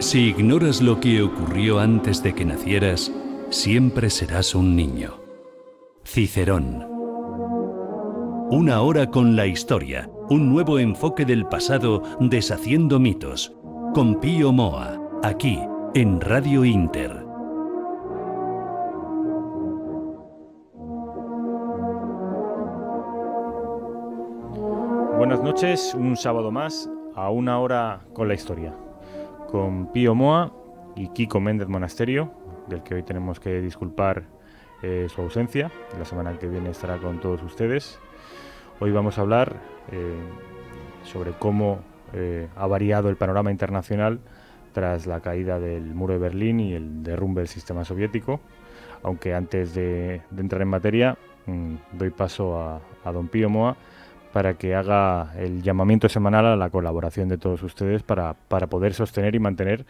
Si ignoras lo que ocurrió antes de que nacieras, siempre serás un niño. Cicerón. Una hora con la historia, un nuevo enfoque del pasado deshaciendo mitos. Con Pío Moa, aquí, en Radio Inter. Buenas noches, un sábado más, a una hora con la historia. Con Pío Moa y Kiko Méndez Monasterio, del que hoy tenemos que disculpar su ausencia. La semana que viene estará con todos ustedes. Hoy vamos a hablar sobre cómo ha variado el panorama internacional tras la caída del muro de Berlín y el derrumbe del sistema soviético. Aunque antes de entrar en materia, doy paso a don Pío Moa para que haga el llamamiento semanal a la colaboración de todos ustedes para poder sostener y mantener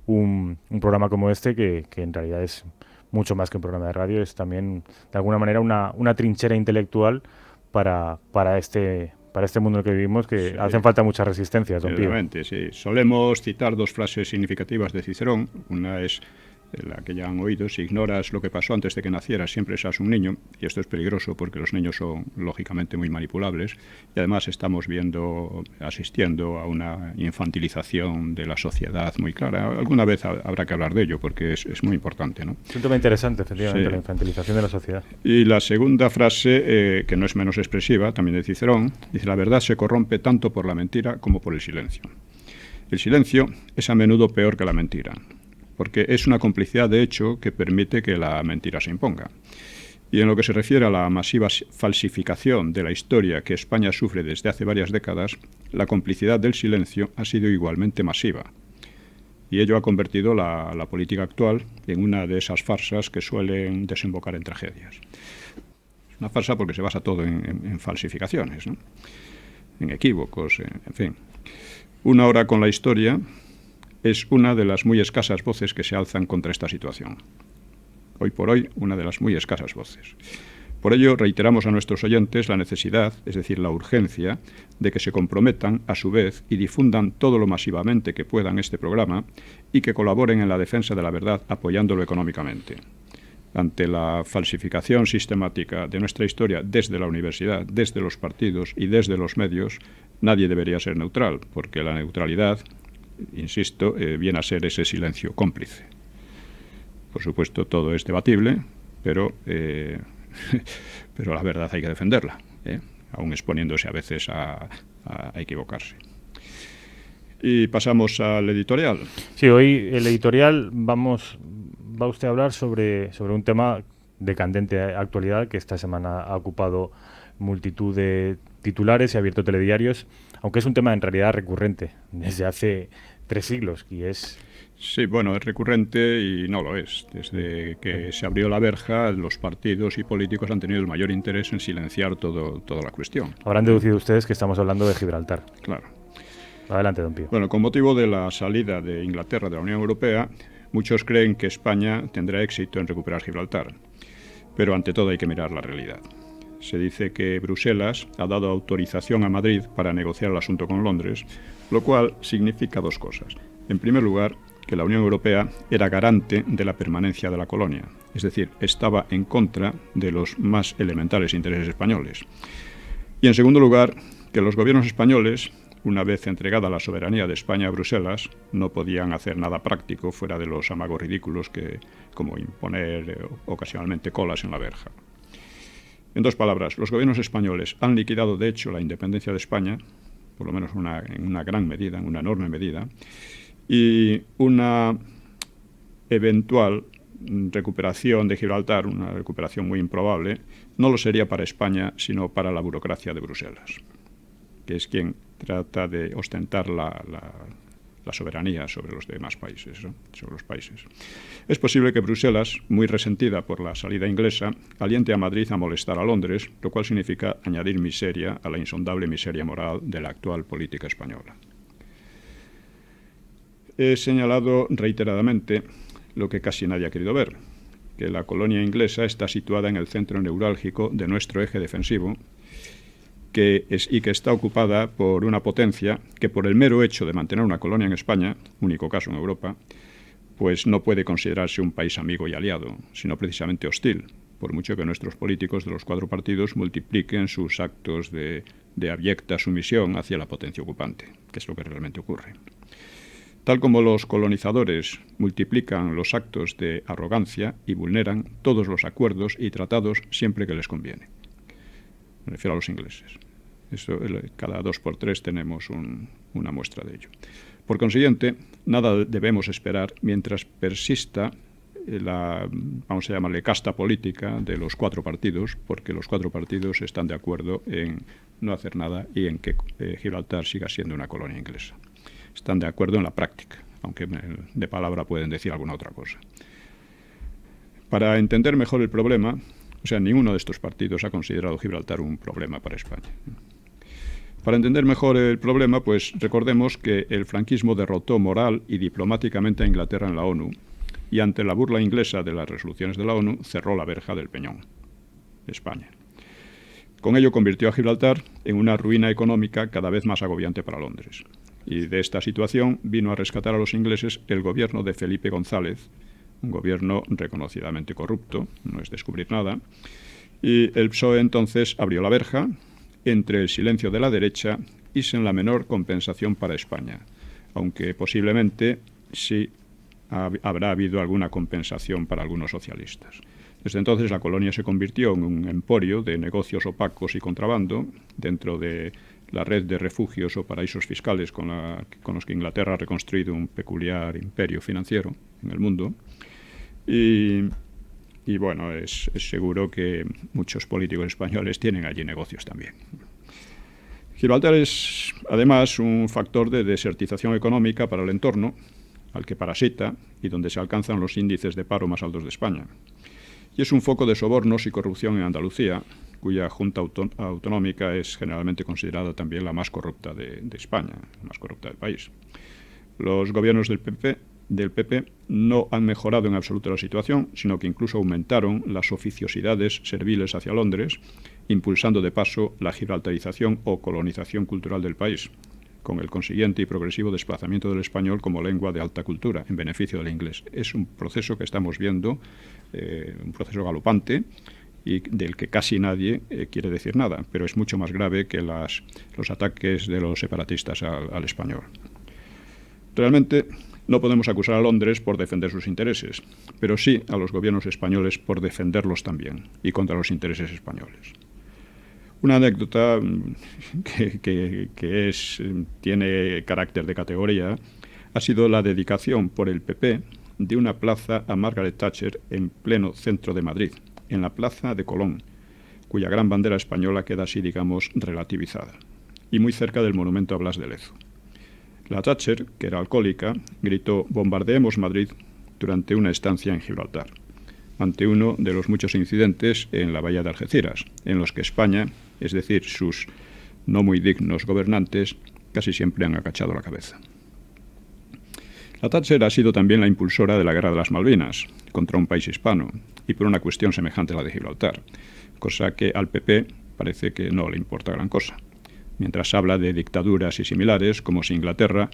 un programa como este, que en realidad es mucho más que un programa de radio, es también de alguna manera una trinchera intelectual para este mundo en el que vivimos, que sí, hacen falta muchas resistencias, don Pío. Sí. Solemos citar dos frases significativas de Cicerón. Una es la que ya han oído: si ignoras lo que pasó antes de que nacieras, siempre serás un niño. Y esto es peligroso porque los niños son lógicamente muy manipulables, y además estamos asistiendo a una infantilización de la sociedad muy clara. Alguna vez habrá que hablar de ello porque es muy importante, ¿no? Es un tema interesante, efectivamente, sí. La infantilización de la sociedad. Y la segunda frase, que no es menos expresiva, también de Cicerón, dice: la verdad se corrompe tanto por la mentira como por el silencio. El silencio es a menudo peor que la mentira, porque es una complicidad de hecho que permite que la mentira se imponga. Y en lo que se refiere a la masiva falsificación de la historia que España sufre desde hace varias décadas, la complicidad del silencio ha sido igualmente masiva. Y ello ha convertido la política actual en una de esas farsas que suelen desembocar en tragedias. Es una farsa porque se basa todo en falsificaciones, ¿no? En equívocos, en fin. Una hora con la historia es una de las muy escasas voces que se alzan contra esta situación. Hoy por hoy, una de las muy escasas voces. Por ello, reiteramos a nuestros oyentes la necesidad, es decir, la urgencia, de que se comprometan a su vez y difundan todo lo masivamente que puedan este programa y que colaboren en la defensa de la verdad apoyándolo económicamente. Ante la falsificación sistemática de nuestra historia desde la universidad, desde los partidos y desde los medios, nadie debería ser neutral, porque la neutralidad, insisto, viene a ser ese silencio cómplice. Por supuesto, todo es debatible, pero la verdad hay que defenderla, aún exponiéndose a veces a equivocarse. Y pasamos al editorial. Sí, hoy el editorial va usted a hablar sobre un tema de candente actualidad que esta semana ha ocupado multitud de titulares y ha abierto telediarios, aunque es un tema en realidad recurrente desde hace 3 siglos y es... Sí, bueno, es recurrente y no lo es. Desde que se abrió la verja, los partidos y políticos han tenido el mayor interés en silenciar toda la cuestión. Habrán deducido ustedes que estamos hablando de Gibraltar. Claro. Adelante, don Pío. Bueno, con motivo de la salida de Inglaterra de la Unión Europea, muchos creen que España tendrá éxito en recuperar Gibraltar. Pero ante todo hay que mirar la realidad. Se dice que Bruselas ha dado autorización a Madrid para negociar el asunto con Londres, lo cual significa dos cosas. En primer lugar, que la Unión Europea era garante de la permanencia de la colonia, es decir, estaba en contra de los más elementales intereses españoles. Y en segundo lugar, que los gobiernos españoles, una vez entregada la soberanía de España a Bruselas, no podían hacer nada práctico fuera de los amagos ridículos como imponer ocasionalmente colas en la verja. En dos palabras, los gobiernos españoles han liquidado de hecho la independencia de España, por lo menos en una gran medida, en una enorme medida, y una eventual recuperación de Gibraltar, una recuperación muy improbable, no lo sería para España, sino para la burocracia de Bruselas, que es quien trata de ostentar la soberanía sobre los demás países, ¿no? Sobre los países. Es posible que Bruselas, muy resentida por la salida inglesa, aliente a Madrid a molestar a Londres, lo cual significa añadir miseria a la insondable miseria moral de la actual política española. He señalado reiteradamente lo que casi nadie ha querido ver, que la colonia inglesa está situada en el centro neurálgico de nuestro eje defensivo, y que está ocupada por una potencia que, por el mero hecho de mantener una colonia en España, único caso en Europa, pues no puede considerarse un país amigo y aliado, sino precisamente hostil, por mucho que nuestros políticos de los 4 partidos multipliquen sus actos de abyecta sumisión hacia la potencia ocupante, que es lo que realmente ocurre. Tal como los colonizadores multiplican los actos de arrogancia y vulneran todos los acuerdos y tratados siempre que les conviene. Me refiero a los ingleses. Eso, cada 2 por 3 tenemos una muestra de ello. Por consiguiente, nada debemos esperar mientras persista vamos a llamarle casta política de los 4 partidos, porque los 4 partidos están de acuerdo en no hacer nada y en que Gibraltar siga siendo una colonia inglesa. Están de acuerdo en la práctica, aunque de palabra pueden decir alguna otra cosa. Para entender mejor el problema, o sea, ninguno de estos partidos ha considerado Gibraltar un problema para España. Para entender mejor el problema, pues recordemos que el franquismo derrotó moral y diplomáticamente a Inglaterra en la ONU y ante la burla inglesa de las resoluciones de la ONU cerró la verja del Peñón de España. Con ello convirtió a Gibraltar en una ruina económica cada vez más agobiante para Londres. Y de esta situación vino a rescatar a los ingleses el gobierno de Felipe González, un gobierno reconocidamente corrupto, no es descubrir nada, y el PSOE entonces abrió la verja entre el silencio de la derecha y sin la menor compensación para España, aunque posiblemente sí habrá habido alguna compensación para algunos socialistas. Desde entonces la colonia se convirtió en un emporio de negocios opacos y contrabando dentro de la red de refugios o paraísos fiscales con los que Inglaterra ha reconstruido un peculiar imperio financiero en el mundo. Y bueno, es seguro que muchos políticos españoles tienen allí negocios también. Gibraltar es, además, un factor de desertización económica para el entorno, al que parasita y donde se alcanzan los índices de paro más altos de España. Y es un foco de sobornos y corrupción en Andalucía, cuya Junta Autonómica es generalmente considerada también la más corrupta de España, la más corrupta del país. Los gobiernos del PP no han mejorado en absoluto la situación, sino que incluso aumentaron las oficiosidades serviles hacia Londres, impulsando de paso la gibraltarización o colonización cultural del país, con el consiguiente y progresivo desplazamiento del español como lengua de alta cultura, en beneficio del inglés. Es un proceso que estamos viendo, un proceso galopante, y del que casi nadie quiere decir nada, pero es mucho más grave que los ataques de los separatistas al español. Realmente no podemos acusar a Londres por defender sus intereses, pero sí a los gobiernos españoles por defenderlos también y contra los intereses españoles. Una anécdota que tiene carácter de categoría ha sido la dedicación por el PP de una plaza a Margaret Thatcher en pleno centro de Madrid, en la Plaza de Colón, cuya gran bandera española queda así, digamos, relativizada, y muy cerca del monumento a Blas de Lezo. La Thatcher, que era alcohólica, gritó «Bombardeemos Madrid» durante una estancia en Gibraltar, ante uno de los muchos incidentes en la bahía de Algeciras, en los que España, es decir, sus no muy dignos gobernantes, casi siempre han agachado la cabeza. La Thatcher ha sido también la impulsora de la Guerra de las Malvinas, contra un país hispano, y por una cuestión semejante a la de Gibraltar, cosa que al PP parece que no le importa gran cosa. Mientras habla de dictaduras y similares, como si Inglaterra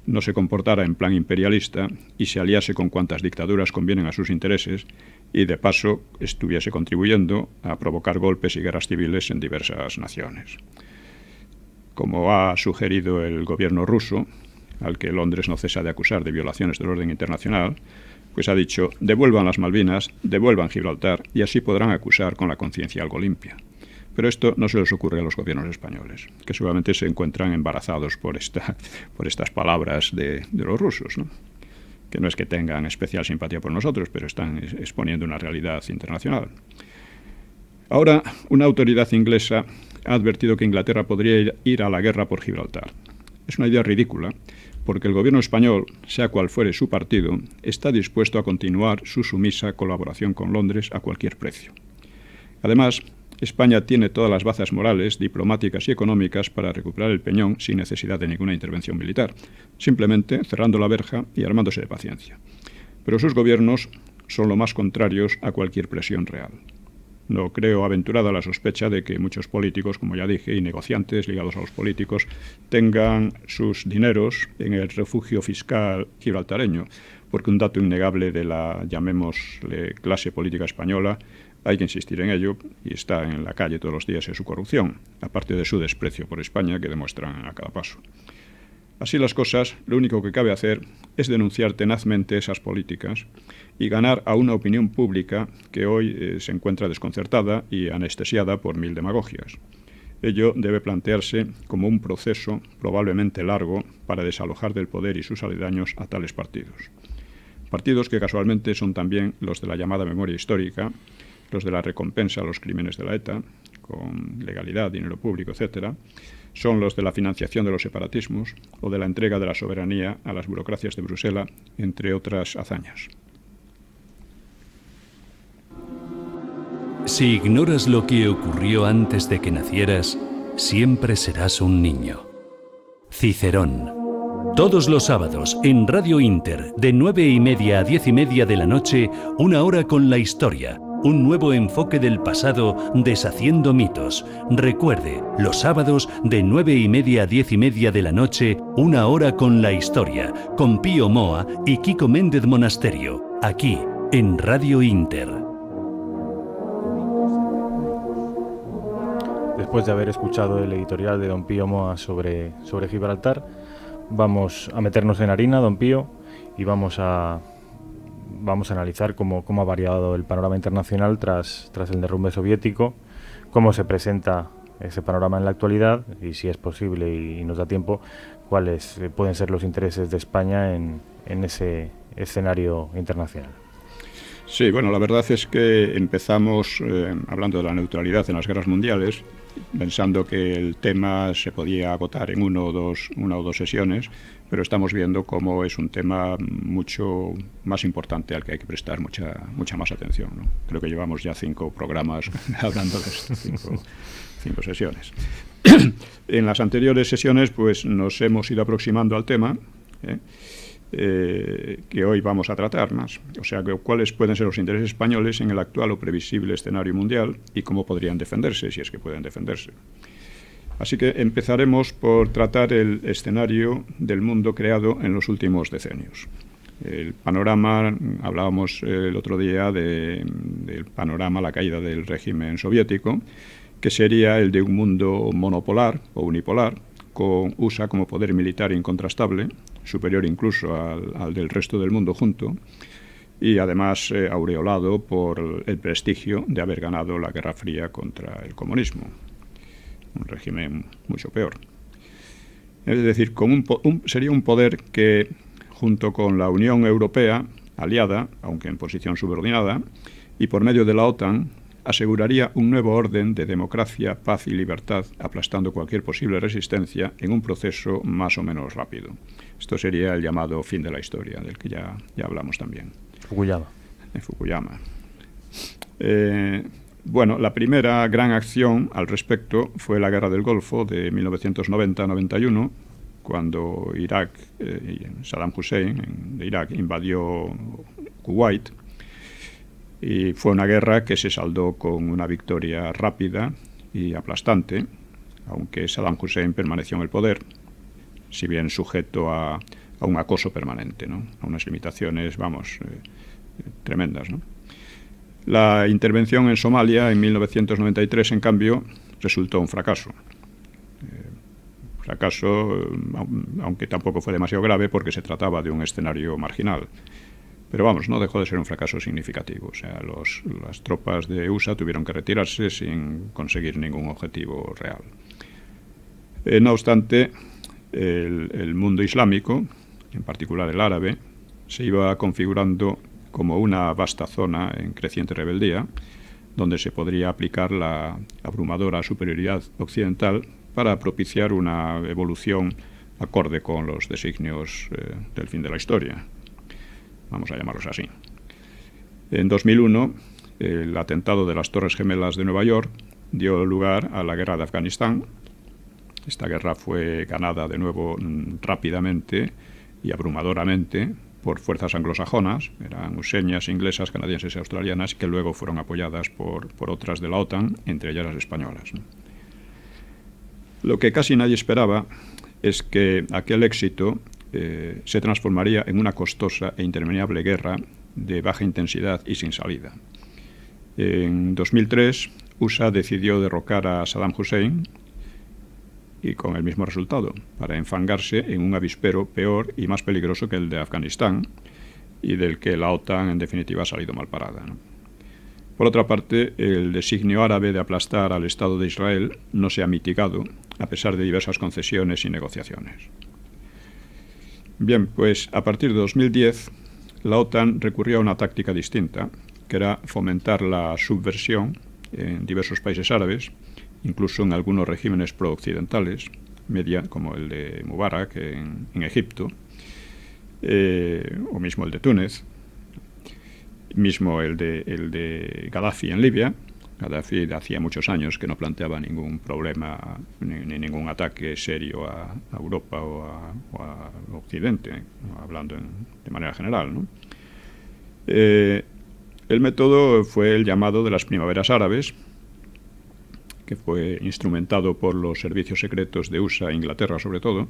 no se comportara en plan imperialista y se aliase con cuantas dictaduras convienen a sus intereses y, de paso, estuviese contribuyendo a provocar golpes y guerras civiles en diversas naciones. Como ha sugerido el gobierno ruso, al que Londres no cesa de acusar de violaciones del orden internacional, pues ha dicho, devuelvan las Malvinas, devuelvan Gibraltar, y así podrán acusar con la conciencia algo limpia. Pero esto no se les ocurre a los gobiernos españoles, que seguramente se encuentran embarazados por estas palabras de los rusos, ¿no? Que no es que tengan especial simpatía por nosotros, pero están exponiendo una realidad internacional. Ahora, una autoridad inglesa ha advertido que Inglaterra podría ir a la guerra por Gibraltar. Es una idea ridícula, porque el gobierno español, sea cual fuere su partido, está dispuesto a continuar su sumisa colaboración con Londres a cualquier precio. Además, España tiene todas las bazas morales, diplomáticas y económicas para recuperar el Peñón sin necesidad de ninguna intervención militar, simplemente cerrando la verja y armándose de paciencia. Pero sus gobiernos son lo más contrarios a cualquier presión real. no creo aventurada la sospecha de que muchos políticos, como ya dije, y negociantes ligados a los políticos, tengan sus dineros en el refugio fiscal gibraltareño, porque un dato innegable de la, llamémosle, clase política española, hay que insistir en ello, y está en la calle todos los días, es su corrupción, aparte de su desprecio por España que demuestran a cada paso. Así las cosas, lo único que cabe hacer es denunciar tenazmente esas políticas y ganar a una opinión pública que hoy se encuentra desconcertada y anestesiada por mil demagogias. Ello debe plantearse como un proceso probablemente largo para desalojar del poder y sus aledaños a tales partidos. Partidos que casualmente son también los de la llamada memoria histórica, los de la recompensa a los crímenes de la ETA, con legalidad, dinero público, etc., son los de la financiación de los separatismos o de la entrega de la soberanía a las burocracias de Bruselas, entre otras hazañas. Si ignoras lo que ocurrió antes de que nacieras, siempre serás un niño. Cicerón. Todos los sábados en Radio Inter, de 9:30 a 10:30 de la noche, una hora con la historia. Un nuevo enfoque del pasado deshaciendo mitos. Recuerde, los sábados de 9:30 a 10:30 de la noche, una hora con la historia, con Pío Moa y Kiko Méndez Monasterio, aquí en Radio Inter. Después de haber escuchado el editorial de don Pío Moa sobre Gibraltar, vamos a meternos en harina, don Pío, y vamos a analizar cómo ha variado el panorama internacional tras el derrumbe soviético, cómo se presenta ese panorama en la actualidad y, si es posible y nos da tiempo, cuáles pueden ser los intereses de España en ese escenario internacional. Sí, bueno, la verdad es que empezamos hablando de la neutralidad en las guerras mundiales, pensando que el tema se podía agotar en una o dos sesiones, pero estamos viendo cómo es un tema mucho más importante al que hay que prestar mucha más atención, ¿no? Creo que llevamos ya 5 programas hablando de esto, 5 sesiones. En las anteriores sesiones pues nos hemos ido aproximando al tema, que hoy vamos a tratar más. O sea, cuáles pueden ser los intereses españoles en el actual o previsible escenario mundial y cómo podrían defenderse, si es que pueden defenderse. Así que empezaremos por tratar el escenario del mundo creado en los últimos decenios. El panorama, hablábamos el otro día del panorama, la caída del régimen soviético, que sería el de un mundo monopolar o unipolar, con USA como poder militar incontrastable, superior incluso al del resto del mundo junto, y además aureolado por el prestigio de haber ganado la Guerra Fría contra el comunismo, un régimen mucho peor. Es decir, sería un poder que, junto con la Unión Europea, aliada, aunque en posición subordinada, y por medio de la OTAN, aseguraría un nuevo orden de democracia, paz y libertad, aplastando cualquier posible resistencia en un proceso más o menos rápido. Esto sería el llamado fin de la historia, del que ya hablamos también. Fukuyama. Bueno, la primera gran acción al respecto fue la Guerra del Golfo de 1990-91, cuando Saddam Hussein de Irak invadió Kuwait, y fue una guerra que se saldó con una victoria rápida y aplastante, aunque Saddam Hussein permaneció en el poder, si bien sujeto a un acoso permanente, ¿no? A unas limitaciones, tremendas, ¿no? La intervención en Somalia en 1993, en cambio, resultó un fracaso. Aunque tampoco fue demasiado grave porque se trataba de un escenario marginal. Pero no dejó de ser un fracaso significativo. O sea, las tropas de USA tuvieron que retirarse sin conseguir ningún objetivo real. No obstante, el mundo islámico, en particular el árabe, se iba configurando como una vasta zona en creciente rebeldía, donde se podría aplicar la abrumadora superioridad occidental para propiciar una evolución acorde con los designios del fin de la historia. Vamos a llamarlos así. En 2001, el atentado de las Torres Gemelas de Nueva York dio lugar a la guerra de Afganistán. Esta guerra fue ganada de nuevo rápidamente y abrumadoramente por fuerzas anglosajonas, eran useñas, inglesas, canadienses y australianas, que luego fueron apoyadas por otras de la OTAN, entre ellas las españolas, ¿no? Lo que casi nadie esperaba es que aquel éxito se transformaría en una costosa e interminable guerra de baja intensidad y sin salida. En 2003, USA decidió derrocar a Saddam Hussein, y con el mismo resultado, para enfangarse en un avispero peor y más peligroso que el de Afganistán, y del que la OTAN en definitiva ha salido mal parada, ¿no? Por otra parte, el designio árabe de aplastar al Estado de Israel no se ha mitigado, a pesar de diversas concesiones y negociaciones. Bien, pues a partir de 2010, la OTAN recurrió a una táctica distinta, que era fomentar la subversión en diversos países árabes, incluso en algunos regímenes pro-occidentales, como el de Mubarak en Egipto, o mismo el de Túnez, mismo el de Gaddafi en Libia. Gaddafi hacía muchos años que no planteaba ningún problema ni ningún ataque serio a Europa o a Occidente, hablando de manera general, ¿no? El método fue el llamado de las primaveras árabes, que fue instrumentado por los servicios secretos de USA e Inglaterra sobre todo,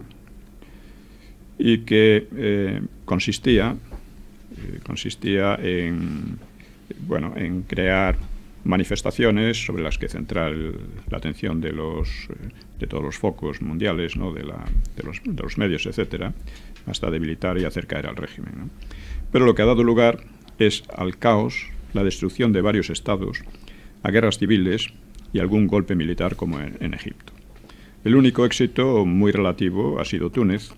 y que consistía en crear manifestaciones sobre las que centrar la atención de todos los focos mundiales, ¿no? de los medios, etcétera, hasta debilitar y hacer caer al régimen, ¿no? Pero lo que ha dado lugar es al caos, la destrucción de varios estados, a guerras civiles y algún golpe militar como en Egipto. El único éxito muy relativo ha sido Túnez,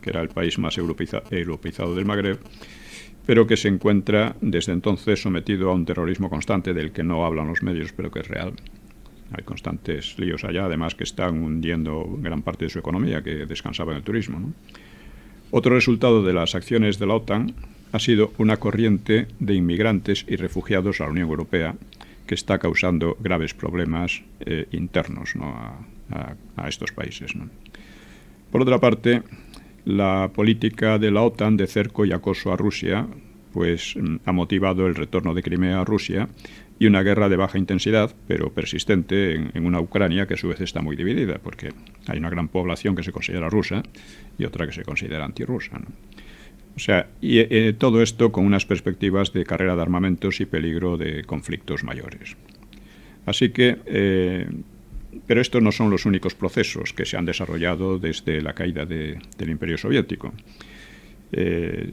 que era el país más europeizado del Magreb, pero que se encuentra desde entonces sometido a un terrorismo constante del que no hablan los medios, pero que es real. Hay constantes líos allá, además que están hundiendo gran parte de su economía, que descansaba en el turismo, ¿no? Otro resultado de las acciones de la OTAN ha sido una corriente de inmigrantes y refugiados a la Unión Europea, que está causando graves problemas internos, ¿no? a estos países, ¿no? Por otra parte, la política de la OTAN de cerco y acoso a Rusia pues ha motivado el retorno de Crimea a Rusia y una guerra de baja intensidad, pero persistente, en una Ucrania que a su vez está muy dividida, porque hay una gran población que se considera rusa y otra que se considera antirrusa, ¿no? O sea, y todo esto con unas perspectivas de carrera de armamentos y peligro de conflictos mayores. Así que, pero estos no son los únicos procesos que se han desarrollado desde la caída del Imperio Soviético,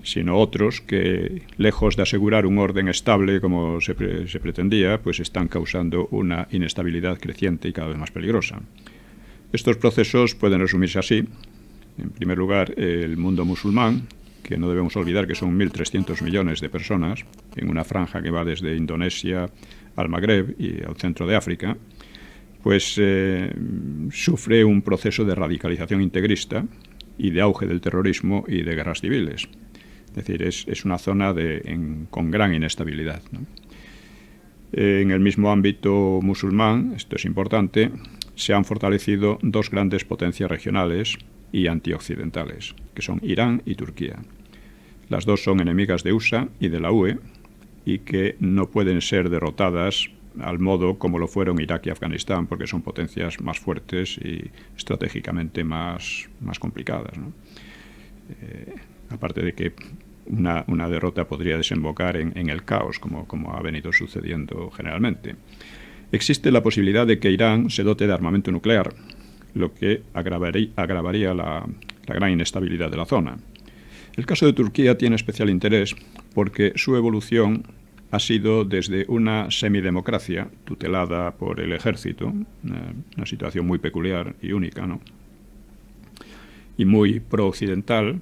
sino otros que, lejos de asegurar un orden estable como se pretendía, pues están causando una inestabilidad creciente y cada vez más peligrosa. Estos procesos pueden resumirse así. En primer lugar, el mundo musulmán, que no debemos olvidar que son 1.300 millones de personas, en una franja que va desde Indonesia al Magreb y al centro de África, pues sufre un proceso de radicalización integrista y de auge del terrorismo y de guerras civiles. Es decir, es una zona con gran inestabilidad, ¿no? En el mismo ámbito musulmán, esto es importante, se han fortalecido dos grandes potencias regionales y antioccidentales, que son Irán y Turquía. Las dos son enemigas de USA y de la UE y que no pueden ser derrotadas al modo como lo fueron Irak y Afganistán, porque son potencias más fuertes y estratégicamente más complicadas, ¿no? Aparte de que una derrota podría desembocar en el caos, como ha venido sucediendo generalmente. Existe la posibilidad de que Irán se dote de armamento nuclear, lo que agravaría la gran inestabilidad de la zona. El caso de Turquía tiene especial interés porque su evolución ha sido desde una semidemocracia tutelada por el ejército, una situación muy peculiar y única, ¿no? Y muy pro-occidental,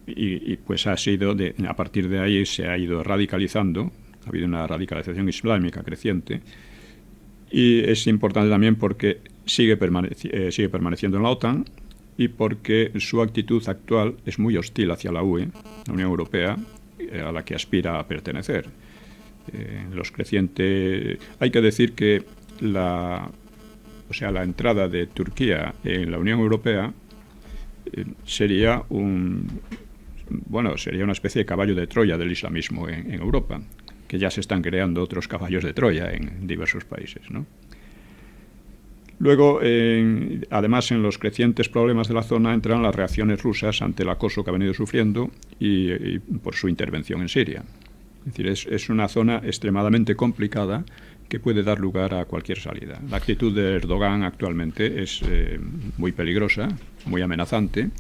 y pues ha sido, a partir de ahí se ha ido radicalizando, ha habido una radicalización islámica creciente, y es importante también porque sigue permaneciendo en la OTAN y porque su actitud actual es muy hostil hacia la UE, la Unión Europea, a la que aspira a pertenecer. Hay que decir que la entrada de Turquía en la Unión Europea sería bueno, sería una especie de caballo de Troya del islamismo en Europa, que ya se están creando otros caballos de Troya en diversos países, ¿no? Luego, además, en los crecientes problemas de la zona entran las reacciones rusas ante el acoso que ha venido sufriendo y por su intervención en Siria. Es decir, es una zona extremadamente complicada que puede dar lugar a cualquier salida. La actitud de Erdogan actualmente es muy peligrosa, muy amenazante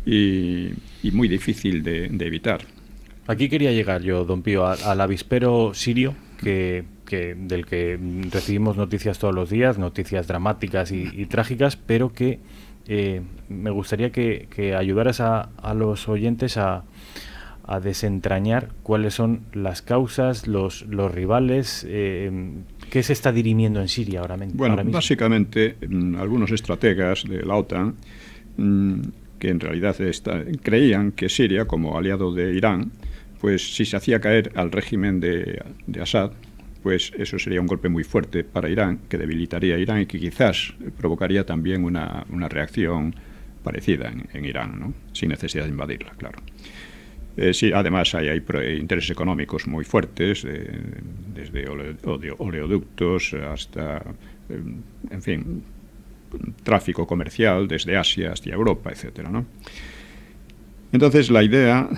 y muy difícil de evitar. Aquí quería llegar yo, don Pío, al avispero sirio, del que recibimos noticias todos los días, noticias dramáticas y trágicas, pero que me gustaría que ayudaras a los oyentes a desentrañar cuáles son las causas, los rivales, qué se está dirimiendo en Siria ahora mismo. Bueno, básicamente algunos estrategas de la OTAN que en realidad creían que Siria, como aliado de Irán, pues si se hacía caer al régimen de Assad, pues eso sería un golpe muy fuerte para Irán, que debilitaría a Irán y que quizás provocaría también una reacción parecida en Irán, ¿no? Sin necesidad de invadirla, claro. Sí, además hay intereses económicos muy fuertes, desde oleoductos hasta, en fin, tráfico comercial desde Asia hasta Europa, etcétera, ¿no? Entonces la idea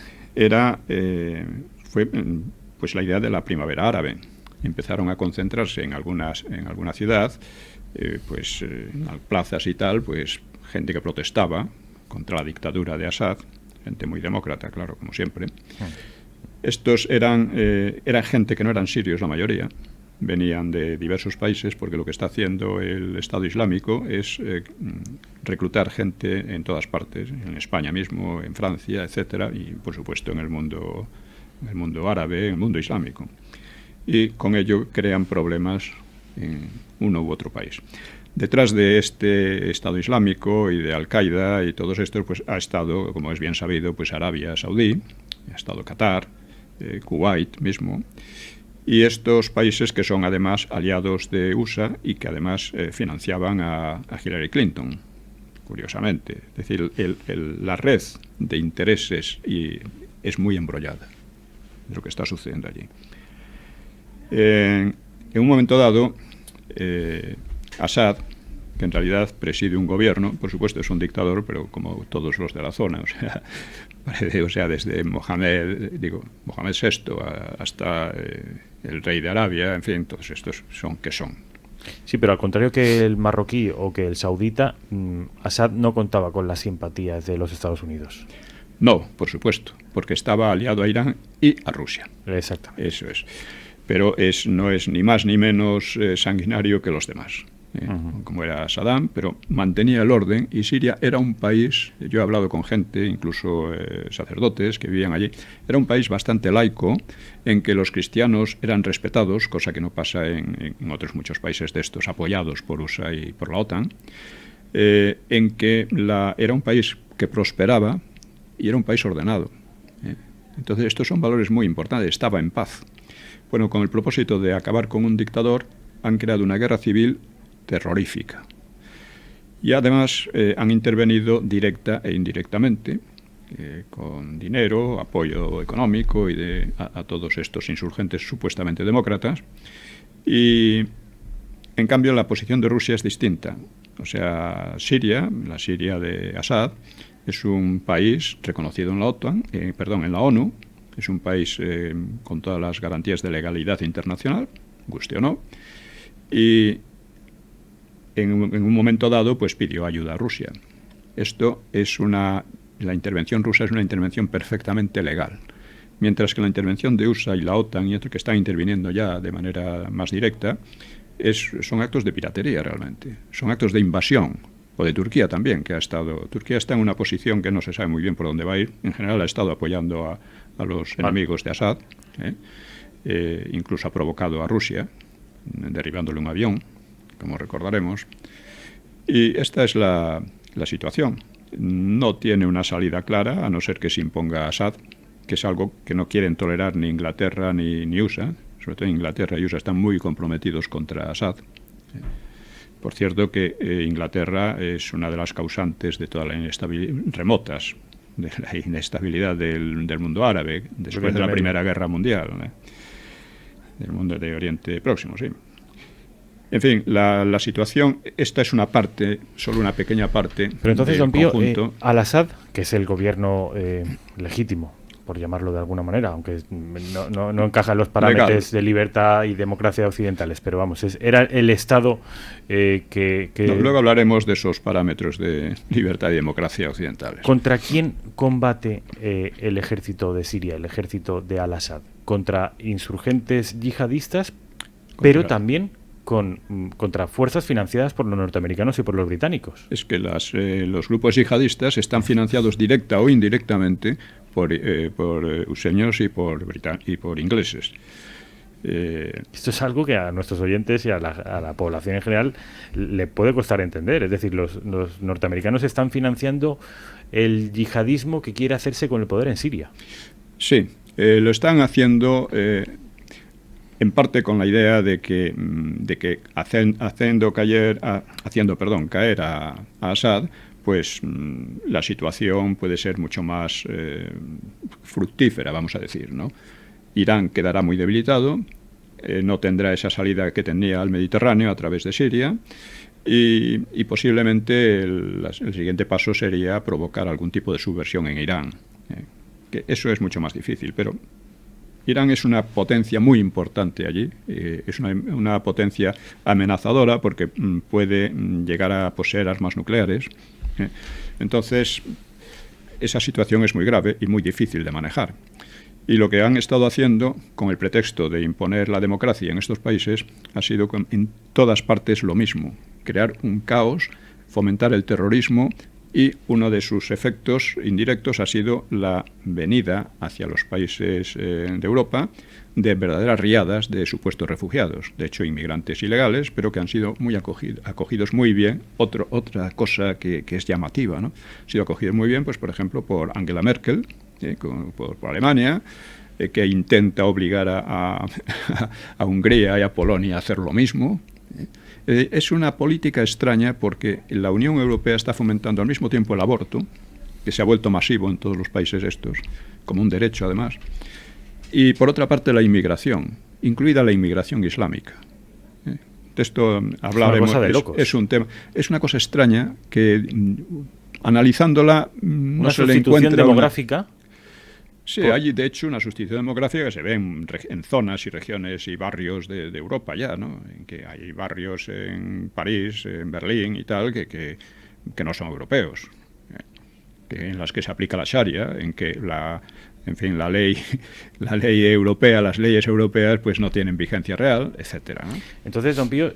fue pues la idea de la primavera árabe. Empezaron a concentrarse en alguna ciudad, pues en plazas y tal, pues gente que protestaba contra la dictadura de Assad, gente muy demócrata, claro, como siempre. Estos eran gente que no eran sirios, la mayoría. Venían de diversos países, porque lo que está haciendo el Estado Islámico es reclutar gente en todas partes, en España mismo, en Francia, etcétera, y por supuesto en el mundo árabe, en el mundo islámico. Y con ello crean problemas en uno u otro país. Detrás de este Estado Islámico y de Al-Qaeda y todos estos, pues ha estado, como es bien sabido, pues Arabia Saudí, ha estado Qatar, Kuwait mismo, y estos países que son además aliados de USA y que además financiaban a Hillary Clinton, curiosamente. Es decir, la red de intereses es muy embrollada, de lo que está sucediendo allí. En un momento dado, Assad, que en realidad preside un gobierno, por supuesto es un dictador, pero como todos los de la zona, desde Mohamed VI hasta el rey de Arabia, en fin, todos estos son que son. Sí, pero al contrario que el marroquí o que el saudita, Assad no contaba con las simpatías de los Estados Unidos. No, por supuesto, porque estaba aliado a Irán y a Rusia. Exactamente. Eso es. Pero no es ni más ni menos sanguinario que los demás. Como era Saddam, pero mantenía el orden, y Siria era un país, yo he hablado con gente, incluso sacerdotes que vivían allí, era un país bastante laico, en que los cristianos eran respetados, cosa que no pasa en otros muchos países de estos apoyados por USA y por la OTAN, en que era un país que prosperaba y era un país ordenado. Entonces estos son valores muy importantes, estaba en paz. Bueno, con el propósito de acabar con un dictador, han creado una guerra civil terrorífica. Y además han intervenido directa e indirectamente, con dinero, apoyo económico a todos estos insurgentes supuestamente demócratas. Y en cambio la posición de Rusia es distinta. O sea, la Siria de Assad, es un país reconocido en la OTAN, en la ONU, es un país con todas las garantías de legalidad internacional, guste o no, y en un momento dado pues pidió ayuda a Rusia. La intervención rusa es una intervención perfectamente legal, mientras que la intervención de USA y la OTAN y otros que están interviniendo ya de manera más directa son actos de piratería realmente, son actos de invasión, o de Turquía también, Turquía está en una posición que no se sabe muy bien por dónde va a ir. En general ha estado apoyando a los enemigos de Assad, incluso ha provocado a Rusia, derribándole un avión, como recordaremos. Y esta es la situación. No tiene una salida clara, a no ser que se imponga a Assad, que es algo que no quieren tolerar ni Inglaterra ni USA. Sobre todo Inglaterra y USA están muy comprometidos contra Assad. Por cierto que Inglaterra es una de las causantes de toda la inestabilidad, remotas, de la inestabilidad del mundo árabe después de la Primera Guerra Mundial, del mundo de Oriente Próximo, sí. En fin, la situación, esta es una parte, solo una pequeña parte. Pero entonces, del don Pío, conjunto. Al-Assad, que es el gobierno legítimo, por llamarlo de alguna manera, aunque no encaja en los parámetros de libertad y democracia occidentales, pero vamos, era el Estado que... No, luego hablaremos de esos parámetros de libertad y democracia occidentales. ¿Contra quién combate el ejército de Siria, el ejército de Al-Assad? Contra insurgentes yihadistas, pero también contra fuerzas financiadas por los norteamericanos y por los británicos. Es que los grupos yihadistas están financiados directa o indirectamente por useños y por ingleses. Esto es algo que a nuestros oyentes y a la población en general le puede costar entender. Es decir, los norteamericanos están financiando el yihadismo que quiere hacerse con el poder en Siria. Sí, lo están haciendo en parte con la idea de que haciendo caer a Assad, pues la situación puede ser mucho más fructífera, vamos a decir, ¿no? Irán quedará muy debilitado, no tendrá esa salida que tenía al Mediterráneo a través de Siria y posiblemente el siguiente paso sería provocar algún tipo de subversión en Irán. Que eso es mucho más difícil, pero Irán es una potencia muy importante allí, es una potencia amenazadora porque puede llegar a poseer armas nucleares. Entonces, esa situación es muy grave y muy difícil de manejar. Y lo que han estado haciendo, con el pretexto de imponer la democracia en estos países, ha sido en todas partes lo mismo: crear un caos, fomentar el terrorismo, y uno de sus efectos indirectos ha sido la venida hacia los países de Europa de verdaderas riadas de supuestos refugiados, de hecho inmigrantes ilegales, pero que han sido muy acogidos muy bien. Otra cosa que es llamativa, ¿no? Han sido acogidos muy bien, pues por ejemplo, por Angela Merkel, por Alemania, que intenta obligar a Hungría y a Polonia a hacer lo mismo. Es una política extraña porque la Unión Europea está fomentando al mismo tiempo el aborto, que se ha vuelto masivo en todos los países estos, como un derecho además, y por otra parte la inmigración, incluida la inmigración islámica. De esto hablaremos. Es un tema, es una cosa extraña que analizándola no se le encuentra demográfica. Sí, hay de hecho una sustitución demográfica que se ve en zonas y regiones y barrios de Europa ya, ¿no? En que hay barrios en París, en Berlín y tal, que no son europeos, en las que se aplica la Sharia, en que la ley europea, las leyes europeas, pues no tienen vigencia real, etcétera, ¿no? Entonces, don Pío,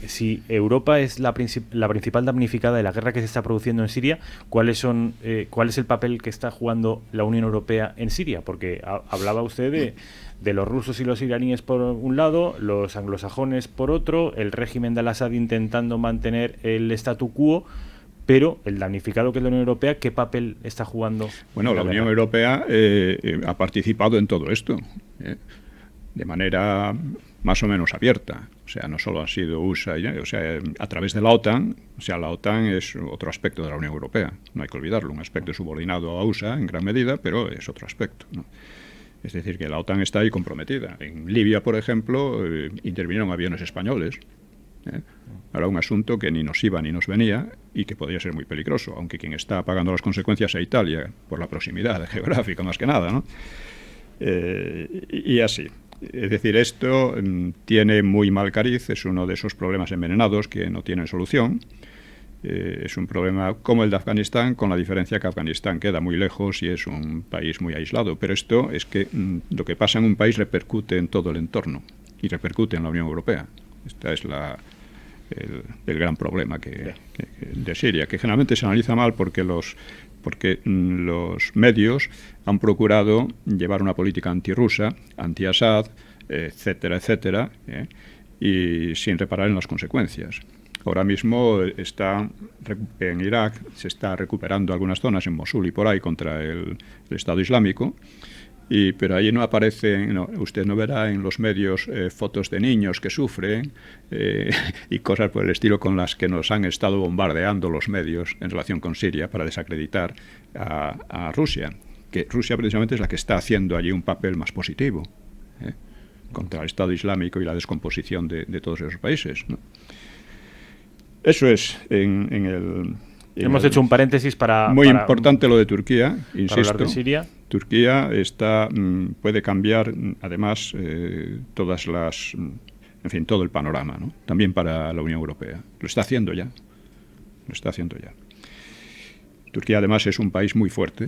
si Europa es la principal damnificada de la guerra que se está produciendo en Siria, ¿cuál es el papel que está jugando la Unión Europea en Siria? Porque hablaba usted de los rusos y los iraníes por un lado, los anglosajones por otro, el régimen de Al-Assad intentando mantener el statu quo. Pero el damnificado que es la Unión Europea, ¿qué papel está jugando? Bueno, la Unión Europea ha participado en todo esto de manera más o menos abierta. O sea, no solo ha sido USA, o sea, a través de la OTAN. O sea, la OTAN es otro aspecto de la Unión Europea. No hay que olvidarlo, un aspecto subordinado a USA en gran medida, pero es otro aspecto, ¿no? Es decir, que la OTAN está ahí comprometida. En Libia, por ejemplo, intervinieron aviones españoles. Era un asunto que ni nos iba ni nos venía y que podría ser muy peligroso, aunque quien está pagando las consecuencias es Italia, por la proximidad geográfica más que nada, ¿no? Y así. Es decir, esto tiene muy mal cariz, es uno de esos problemas envenenados que no tienen solución. Es un problema como el de Afganistán, con la diferencia que Afganistán queda muy lejos y es un país muy aislado. Pero esto es que lo que pasa en un país repercute en todo el entorno y repercute en la Unión Europea. Esta es el gran problema de Siria, que generalmente se analiza mal porque los medios han procurado llevar una política antirrusa, anti-Assad, etcétera, etcétera, y sin reparar en las consecuencias. Ahora mismo en Irak se está recuperando algunas zonas, en Mosul y por ahí, contra el Estado Islámico, Pero ahí no aparecen, no, usted no verá en los medios fotos de niños que sufren y cosas por el estilo con las que nos han estado bombardeando los medios en relación con Siria para desacreditar a Rusia. Que Rusia precisamente es la que está haciendo allí un papel más positivo contra el Estado Islámico y la descomposición de todos esos países, ¿no? Eso es Hemos hecho un paréntesis para... Muy importante lo de Turquía, insisto. Para hablar de Siria. Turquía puede cambiar, además, todo el panorama, ¿no? También para la Unión Europea. Lo está haciendo ya. Turquía, además, es un país muy fuerte.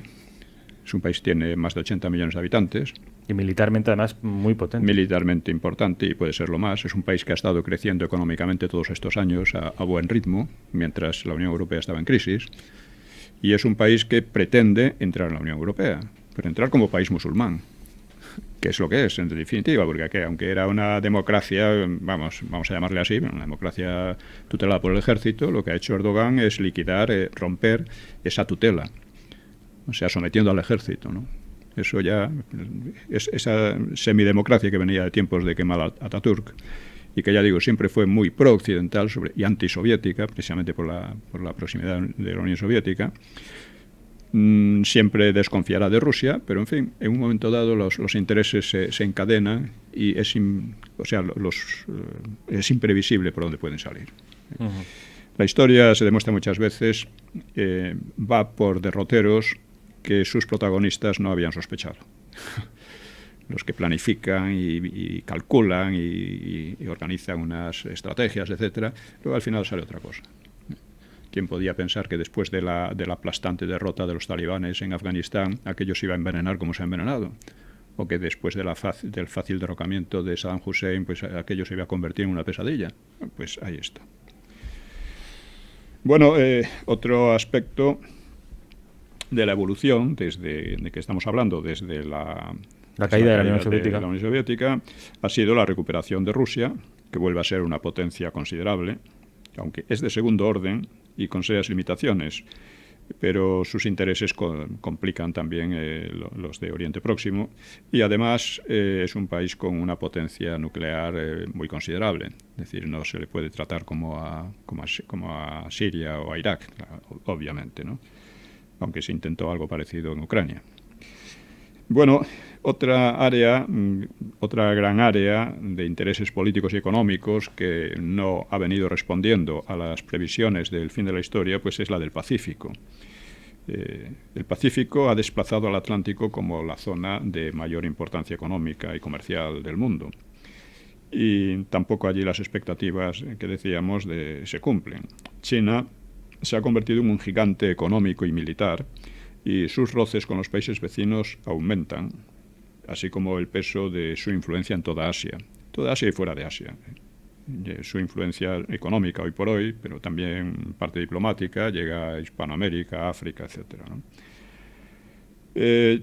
Es un país que tiene más de 80 millones de habitantes. Y militarmente, además, muy potente. Militarmente importante, y puede serlo más. Es un país que ha estado creciendo económicamente todos estos años a buen ritmo, mientras la Unión Europea estaba en crisis. Y es un país que pretende entrar en la Unión Europea, pero entrar como país musulmán, que es lo que es, en definitiva, porque aunque era una democracia, vamos a llamarle así, una democracia tutelada por el ejército, lo que ha hecho Erdogan es liquidar, romper esa tutela, o sea, sometiendo al ejército, ¿no? Eso ya es esa semidemocracia que venía de tiempos de Kemal Atatürk y que, ya digo, siempre fue muy pro-occidental y antisoviética, precisamente por la proximidad de la Unión Soviética. Siempre desconfiará de Rusia, pero en fin, en un momento dado los intereses se encadenan y es imprevisible por dónde pueden salir. Uh-huh. La historia, se demuestra muchas veces, va por derroteros que sus protagonistas no habían sospechado. Los que planifican y calculan y organizan unas estrategias, etcétera, luego al final sale otra cosa. ¿Quién podía pensar que después de la aplastante derrota de los talibanes en Afganistán aquello se iba a envenenar como se ha envenenado? O que después del fácil derrocamiento de Saddam Hussein, pues aquello se iba a convertir en una pesadilla. Pues ahí está. Bueno, otro aspecto de la evolución, de que estamos hablando, desde la caída de la Unión Soviética, ha sido la recuperación de Rusia, que vuelve a ser una potencia considerable, aunque es de segundo orden y con serias limitaciones, pero sus intereses complican también los de Oriente Próximo, y además es un país con una potencia nuclear muy considerable. Es decir, no se le puede tratar como a Siria o a Irak, obviamente, ¿no? Aunque se intentó algo parecido en Ucrania. Bueno, otra gran área de intereses políticos y económicos que no ha venido respondiendo a las previsiones del fin de la historia, pues es la del Pacífico. El Pacífico ha desplazado al Atlántico como la zona de mayor importancia económica y comercial del mundo. Y tampoco allí las expectativas que decíamos se cumplen. China se ha convertido en un gigante económico y militar, y sus roces con los países vecinos aumentan, así como el peso de su influencia en toda Asia y fuera de Asia. Su influencia económica hoy por hoy, pero también parte diplomática, llega a Hispanoamérica, África, etc., ¿no?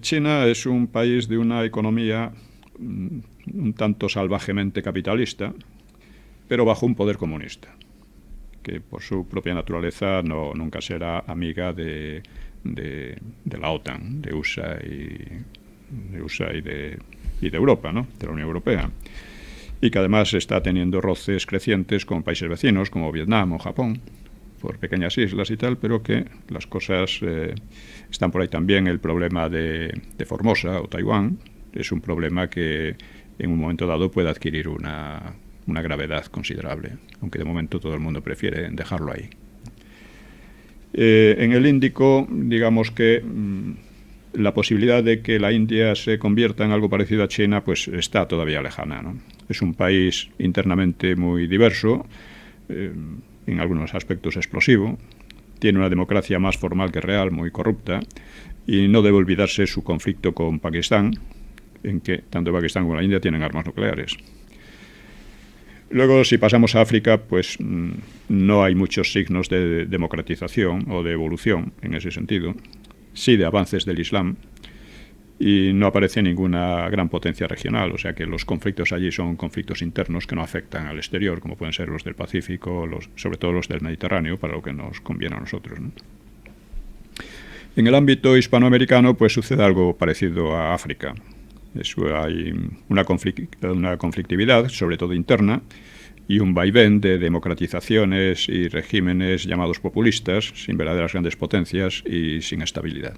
China es un país de una economía un tanto salvajemente capitalista, pero bajo un poder comunista, que por su propia naturaleza nunca será amiga de la OTAN, de USA y de Europa, ¿no? De la Unión Europea, y que además está teniendo roces crecientes con países vecinos como Vietnam o Japón, por pequeñas islas y tal, pero que las cosas están por ahí también. El problema de Formosa o Taiwán es un problema que en un momento dado puede adquirir una gravedad considerable, aunque de momento todo el mundo prefiere dejarlo ahí. En el Índico, digamos que la posibilidad de que la India se convierta en algo parecido a China, pues está todavía lejana, ¿no? Es un país internamente muy diverso, en algunos aspectos explosivo, tiene una democracia más formal que real, muy corrupta, y no debe olvidarse su conflicto con Pakistán, en que tanto Pakistán como la India tienen armas nucleares. Luego, si pasamos a África, pues no hay muchos signos de democratización o de evolución en ese sentido, sí de avances del Islam, y no aparece ninguna gran potencia regional, o sea que los conflictos allí son conflictos internos que no afectan al exterior, como pueden ser los del Pacífico, sobre todo los del Mediterráneo, para lo que nos conviene a nosotros, ¿no? En el ámbito hispanoamericano, pues sucede algo parecido a África. Hay una conflictividad, sobre todo interna, y un vaivén de democratizaciones y regímenes llamados populistas, sin verdaderas grandes potencias y sin estabilidad.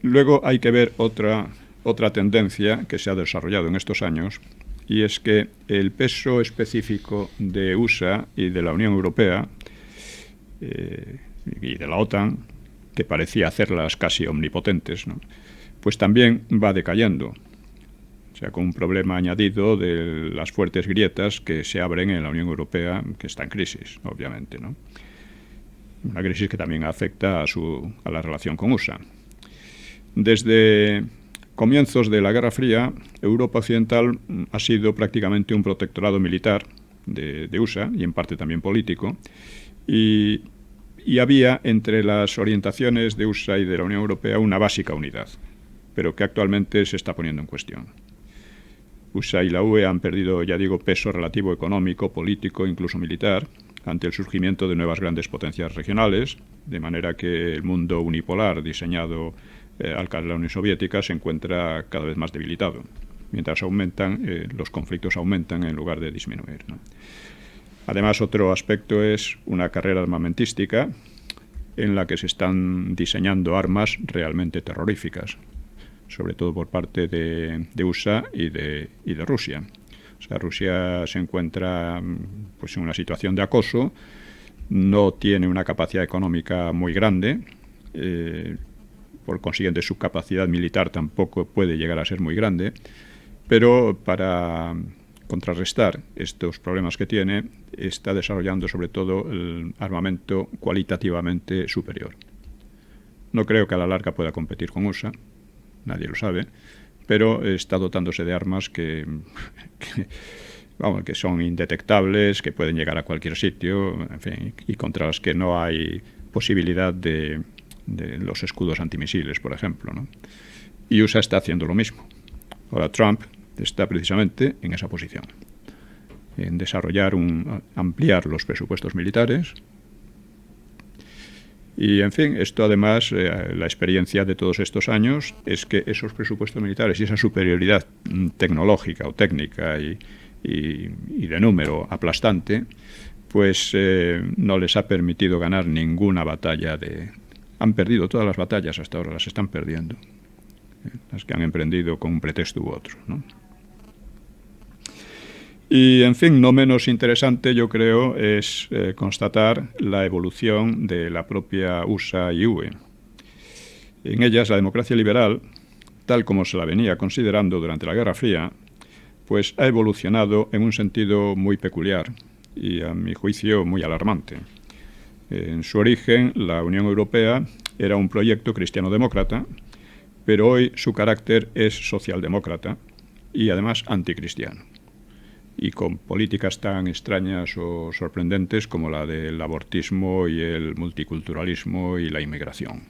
Luego hay que ver otra tendencia que se ha desarrollado en estos años, y es que el peso específico de USA y de la Unión Europea y de la OTAN, que parecía hacerlas casi omnipotentes, ¿no?, pues también va decayendo. O sea, con un problema añadido de las fuertes grietas que se abren en la Unión Europea, que está en crisis, obviamente, ¿no? Una crisis que también afecta a la relación con USA. Desde comienzos de la Guerra Fría, Europa Occidental ha sido prácticamente un protectorado militar de USA y en parte también político, y había entre las orientaciones de USA y de la Unión Europea una básica unidad, pero que actualmente se está poniendo en cuestión. USA y la UE han perdido, ya digo, peso relativo económico, político, incluso militar, ante el surgimiento de nuevas grandes potencias regionales, de manera que el mundo unipolar diseñado al caer la Unión Soviética se encuentra cada vez más debilitado. Mientras aumentan, los conflictos aumentan en lugar de disminuir, ¿no? Además, otro aspecto es una carrera armamentística en la que se están diseñando armas realmente terroríficas, sobre todo por parte de USA y de Rusia. O sea, Rusia se encuentra pues, en una situación de acoso, no tiene una capacidad económica muy grande, por consiguiente su capacidad militar tampoco puede llegar a ser muy grande, pero para contrarrestar estos problemas que tiene, está desarrollando sobre todo el armamento cualitativamente superior. No creo que a la larga pueda competir con USA, nadie lo sabe, pero está dotándose de armas que son indetectables, que pueden llegar a cualquier sitio, en fin, y contra las que no hay posibilidad de los escudos antimisiles, por ejemplo, ¿no? Y USA está haciendo lo mismo. Ahora Trump está precisamente en esa posición, en desarrollar ampliar los presupuestos militares. Y, en fin, esto además, la experiencia de todos estos años es que esos presupuestos militares y esa superioridad tecnológica o técnica y de número aplastante, pues no les ha permitido ganar ninguna batalla. Han perdido todas las batallas hasta ahora, las están perdiendo, las que han emprendido con un pretexto u otro, ¿no? Y, en fin, no menos interesante, yo creo, es constatar la evolución de la propia USA y UE. En ellas, la democracia liberal, tal como se la venía considerando durante la Guerra Fría, pues ha evolucionado en un sentido muy peculiar y, a mi juicio, muy alarmante. En su origen, la Unión Europea era un proyecto cristiano-demócrata, pero hoy su carácter es socialdemócrata y, además, anticristiano, y con políticas tan extrañas o sorprendentes como la del abortismo y el multiculturalismo y la inmigración.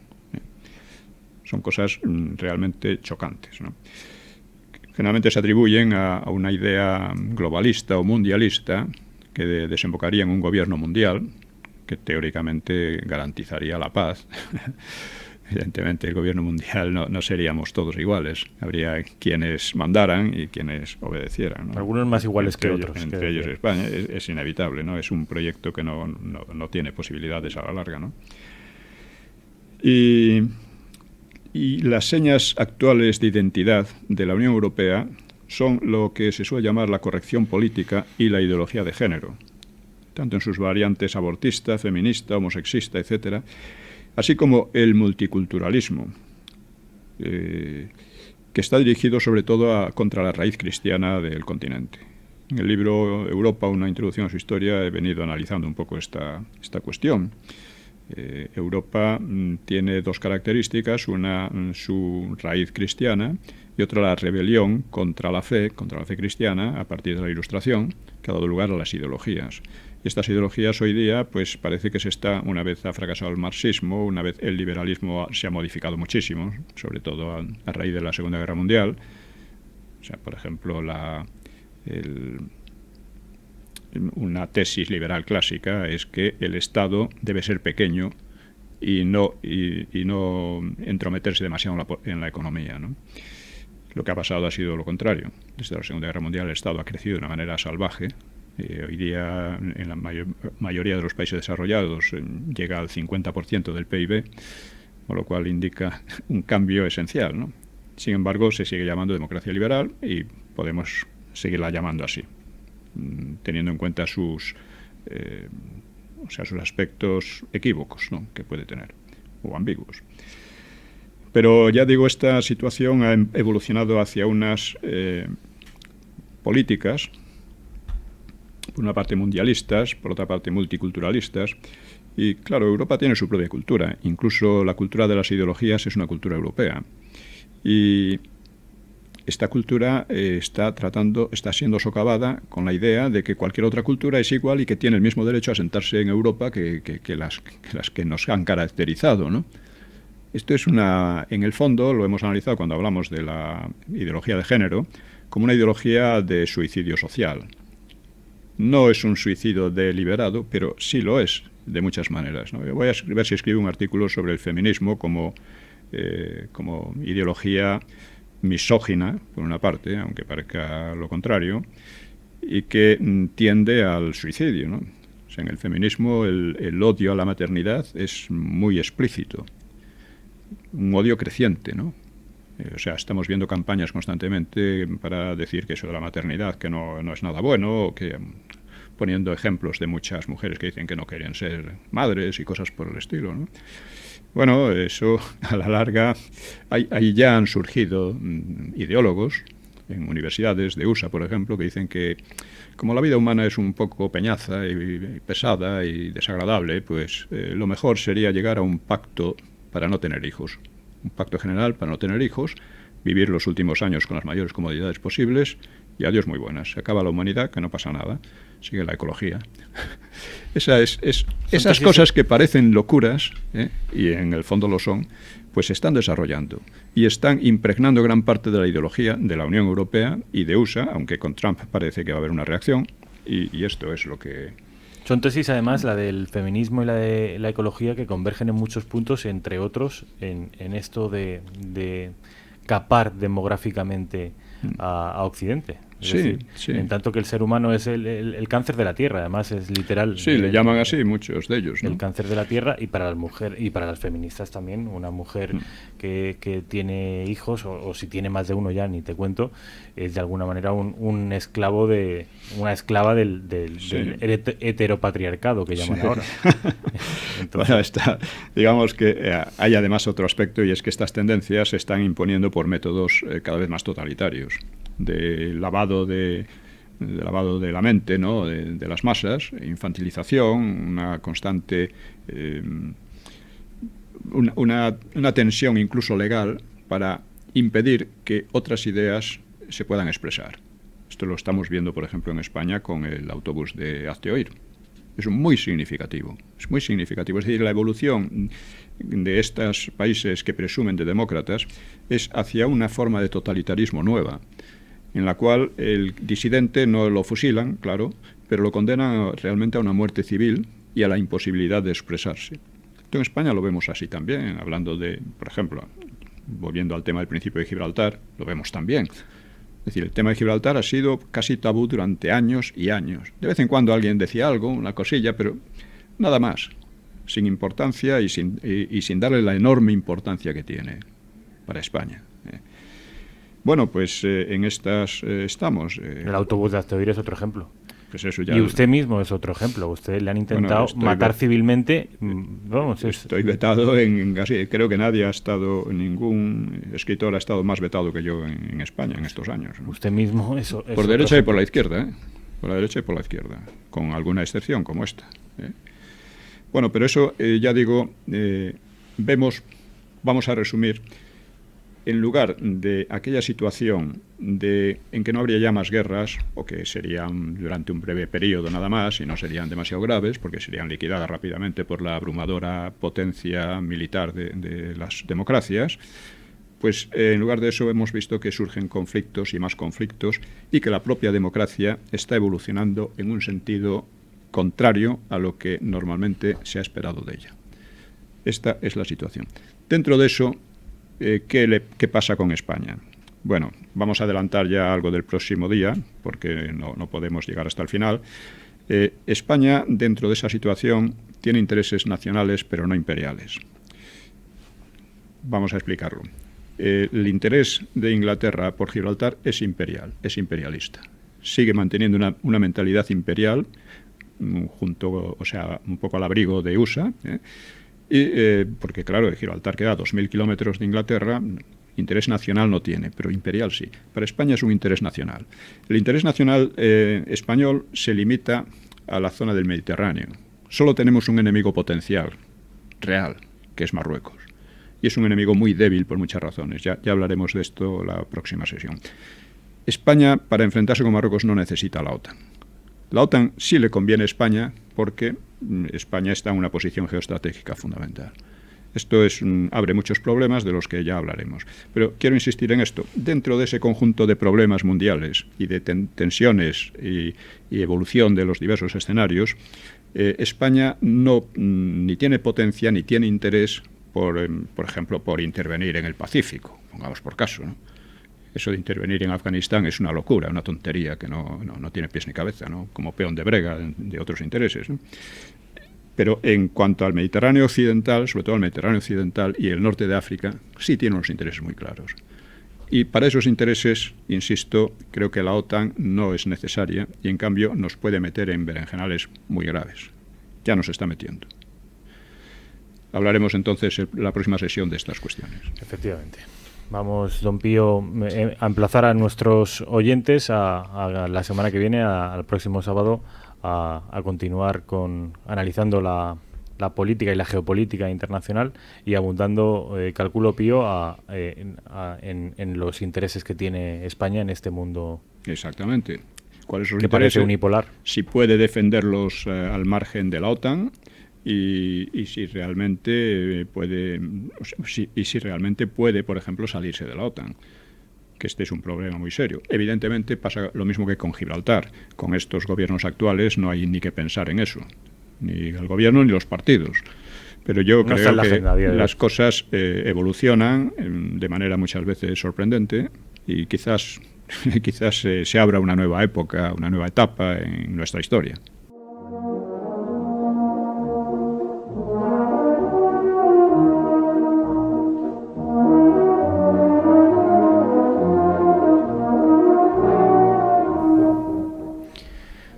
Son cosas realmente chocantes, ¿no? Generalmente se atribuyen a una idea globalista o mundialista que desembocaría en un gobierno mundial que teóricamente garantizaría la paz. Evidentemente, el gobierno mundial no seríamos todos iguales. Habría quienes mandaran y quienes obedecieran, ¿no? Algunos más iguales que otros. Entre ellos España. Es inevitable, ¿no? Es un proyecto que no tiene posibilidades a la larga, ¿no? Y las señas actuales de identidad de la Unión Europea son lo que se suele llamar la corrección política y la ideología de género, tanto en sus variantes abortista, feminista, homosexista, etcétera, así como el multiculturalismo, que está dirigido sobre todo contra la raíz cristiana del continente. En el libro Europa, una introducción a su historia, he venido analizando un poco esta cuestión. Europa tiene dos características, una su raíz cristiana y otra la rebelión contra la fe cristiana a partir de la Ilustración, que ha dado lugar a las ideologías. Estas ideologías hoy día, pues parece que una vez ha fracasado el marxismo, una vez el liberalismo se ha modificado muchísimo, sobre todo a raíz de la Segunda Guerra Mundial. O sea, por ejemplo, una tesis liberal clásica es que el Estado debe ser pequeño y no entrometerse demasiado en la economía, ¿no? Lo que ha pasado ha sido lo contrario. Desde la Segunda Guerra Mundial el Estado ha crecido de una manera salvaje. Hoy día en la mayoría de los países desarrollados llega al 50% del PIB, con lo cual indica un cambio esencial, ¿no? Sin embargo, se sigue llamando democracia liberal y podemos seguirla llamando así, teniendo en cuenta sus aspectos equívocos, ¿no?, que puede tener, o ambiguos. Pero ya digo, esta situación ha evolucionado hacia unas políticas, por una parte mundialistas, por otra parte multiculturalistas, y claro, Europa tiene su propia cultura, incluso la cultura de las ideologías es una cultura europea, y esta cultura está siendo socavada con la idea de que cualquier otra cultura es igual y que tiene el mismo derecho a sentarse en Europa que las que nos han caracterizado, ¿no? Esto es en el fondo, lo hemos analizado cuando hablamos de la ideología de género, como una ideología de suicidio social. No es un suicidio deliberado, pero sí lo es de muchas maneras, ¿no? Voy a ver si escribo un artículo sobre el feminismo como ideología misógina, por una parte, aunque parezca lo contrario, y que tiende al suicidio, ¿no? O sea, en el feminismo el odio a la maternidad es muy explícito, un odio creciente, ¿no? O sea, estamos viendo campañas constantemente para decir que eso de la maternidad, que no es nada bueno, o que poniendo ejemplos de muchas mujeres que dicen que no quieren ser madres y cosas por el estilo, ¿no? Bueno, eso a la larga, ahí ya han surgido ideólogos en universidades de USA, por ejemplo, que dicen que como la vida humana es un poco peñaza y pesada y desagradable, pues lo mejor sería llegar a un pacto para no tener hijos. Un pacto general para no tener hijos, vivir los últimos años con las mayores comodidades posibles y adiós muy buenas. Se acaba la humanidad, que no pasa nada, sigue la ecología. Esas cosas que parecen locuras, y en el fondo lo son, pues se están desarrollando y están impregnando gran parte de la ideología de la Unión Europea y de USA, aunque con Trump parece que va a haber una reacción, y esto es lo que... Son tesis, además, la del feminismo y la de la ecología, que convergen en muchos puntos, entre otros, en esto de capar demográficamente a Occidente. Es decir, en tanto que el ser humano es el cáncer de la Tierra, además es literal. Sí, le llaman así muchos de ellos, ¿no? El cáncer de la Tierra, y para las mujeres y para las feministas también, una mujer que tiene hijos, o si tiene más de uno ya, ni te cuento, es de alguna manera una esclava del heteropatriarcado que llaman ahora. Entonces... Bueno, digamos que hay además otro aspecto, y es que estas tendencias se están imponiendo por métodos cada vez más totalitarios, de lavado de la mente, ¿no?, de las masas, infantilización, una constante una tensión incluso legal para impedir que otras ideas se puedan expresar. Esto lo estamos viendo, por ejemplo, en España con el autobús de Hazte Oír. Es muy significativo, es muy significativo. Es decir, la evolución de estos países que presumen de demócratas es hacia una forma de totalitarismo nueva, en la cual el disidente no lo fusilan, claro, pero lo condenan realmente a una muerte civil y a la imposibilidad de expresarse. Esto en España lo vemos así también, hablando de, por ejemplo, volviendo al tema del principio de Gibraltar, lo vemos también. Es decir, el tema de Gibraltar ha sido casi tabú durante años y años. De vez en cuando alguien decía algo, una cosilla, pero nada más, sin importancia y sin darle la enorme importancia que tiene para España. Bueno, pues en estas estamos. El autobús de Hazte Oír es otro ejemplo. Pues eso ya... Y usted mismo es otro ejemplo. Usted le han intentado matar civilmente. Vamos, estoy vetado en casi... Creo que ningún escritor ha estado más vetado que yo en España en estos años, ¿no? Usted mismo es por derecha y por la izquierda, ¿eh? Por la derecha y por la izquierda, con alguna excepción como esta, ¿eh? Bueno, pero eso, ya digo, vamos a resumir. En lugar de aquella situación en que no habría ya más guerras, o que serían durante un breve periodo nada más y no serían demasiado graves, porque serían liquidadas rápidamente por la abrumadora potencia militar de las democracias, pues en lugar de eso hemos visto que surgen conflictos y más conflictos, y que la propia democracia está evolucionando en un sentido contrario a lo que normalmente se ha esperado de ella. Esta es la situación. Dentro de eso, ¿qué pasa con España? Bueno, vamos a adelantar ya algo del próximo día, porque no podemos llegar hasta el final. España, dentro de esa situación, tiene intereses nacionales, pero no imperiales. Vamos a explicarlo. El interés de Inglaterra por Gibraltar es imperial, es imperialista. Sigue manteniendo una mentalidad imperial, un poco al abrigo de USA, porque claro, Gibraltar queda a 2.000 kilómetros de Inglaterra. Interés nacional no tiene, pero imperial sí. Para España es un interés nacional. El interés nacional español se limita a la zona del Mediterráneo. Solo tenemos un enemigo potencial, real, que es Marruecos. Y es un enemigo muy débil por muchas razones. Ya hablaremos de esto la próxima sesión. España, para enfrentarse con Marruecos, no necesita la OTAN. La OTAN sí le conviene a España porque España está en una posición geoestratégica fundamental. Esto abre muchos problemas de los que ya hablaremos. Pero quiero insistir en esto. Dentro de ese conjunto de problemas mundiales y de tensiones y evolución de los diversos escenarios, España ni tiene potencia ni tiene interés, por ejemplo, por intervenir en el Pacífico, pongamos por caso, ¿no? Eso de intervenir en Afganistán es una locura, una tontería que no tiene pies ni cabeza, ¿no? Como peón de brega de otros intereses, ¿no? Pero en cuanto al Mediterráneo occidental, sobre todo al Mediterráneo occidental y el norte de África, sí tiene unos intereses muy claros. Y para esos intereses, insisto, creo que la OTAN no es necesaria y en cambio nos puede meter en berenjenales muy graves. Ya nos está metiendo. Hablaremos entonces en la próxima sesión de estas cuestiones. Efectivamente. Vamos, don Pío, a emplazar a nuestros oyentes a la semana que viene, al próximo sábado, a continuar analizando la política y la geopolítica internacional y abundando, calculo, Pío, en los intereses que tiene España en este mundo. Exactamente. ¿Cuáles son los que intereses? Parece unipolar. Si puede defenderlos al margen de la OTAN y si realmente puede, por ejemplo, salirse de la OTAN. Que este es un problema muy serio. Evidentemente pasa lo mismo que con Gibraltar. Con estos gobiernos actuales no hay ni que pensar en eso. Ni el gobierno ni los partidos. Pero yo creo que las cosas evolucionan de manera muchas veces sorprendente y quizás se abra una nueva época, una nueva etapa en nuestra historia.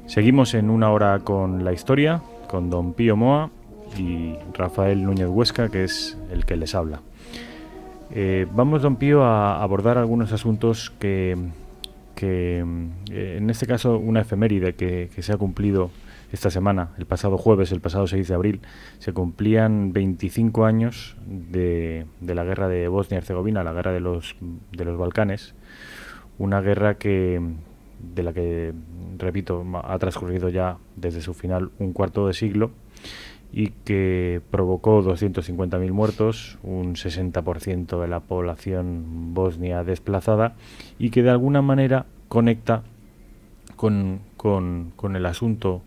Seguimos en Una Hora con la Historia, con don Pío Moa y Rafael Núñez Huesca, que es el que les habla. Vamos, don Pío, a abordar algunos asuntos que en este caso, una efeméride que se ha cumplido esta semana, el pasado jueves, el pasado 6 de abril, se cumplían 25 años de la guerra de Bosnia y Herzegovina, la guerra de los Balcanes, una guerra de la que, repito, ha transcurrido ya desde su final un cuarto de siglo y que provocó 250.000 muertos, un 60% de la población bosnia desplazada y que de alguna manera conecta con el asunto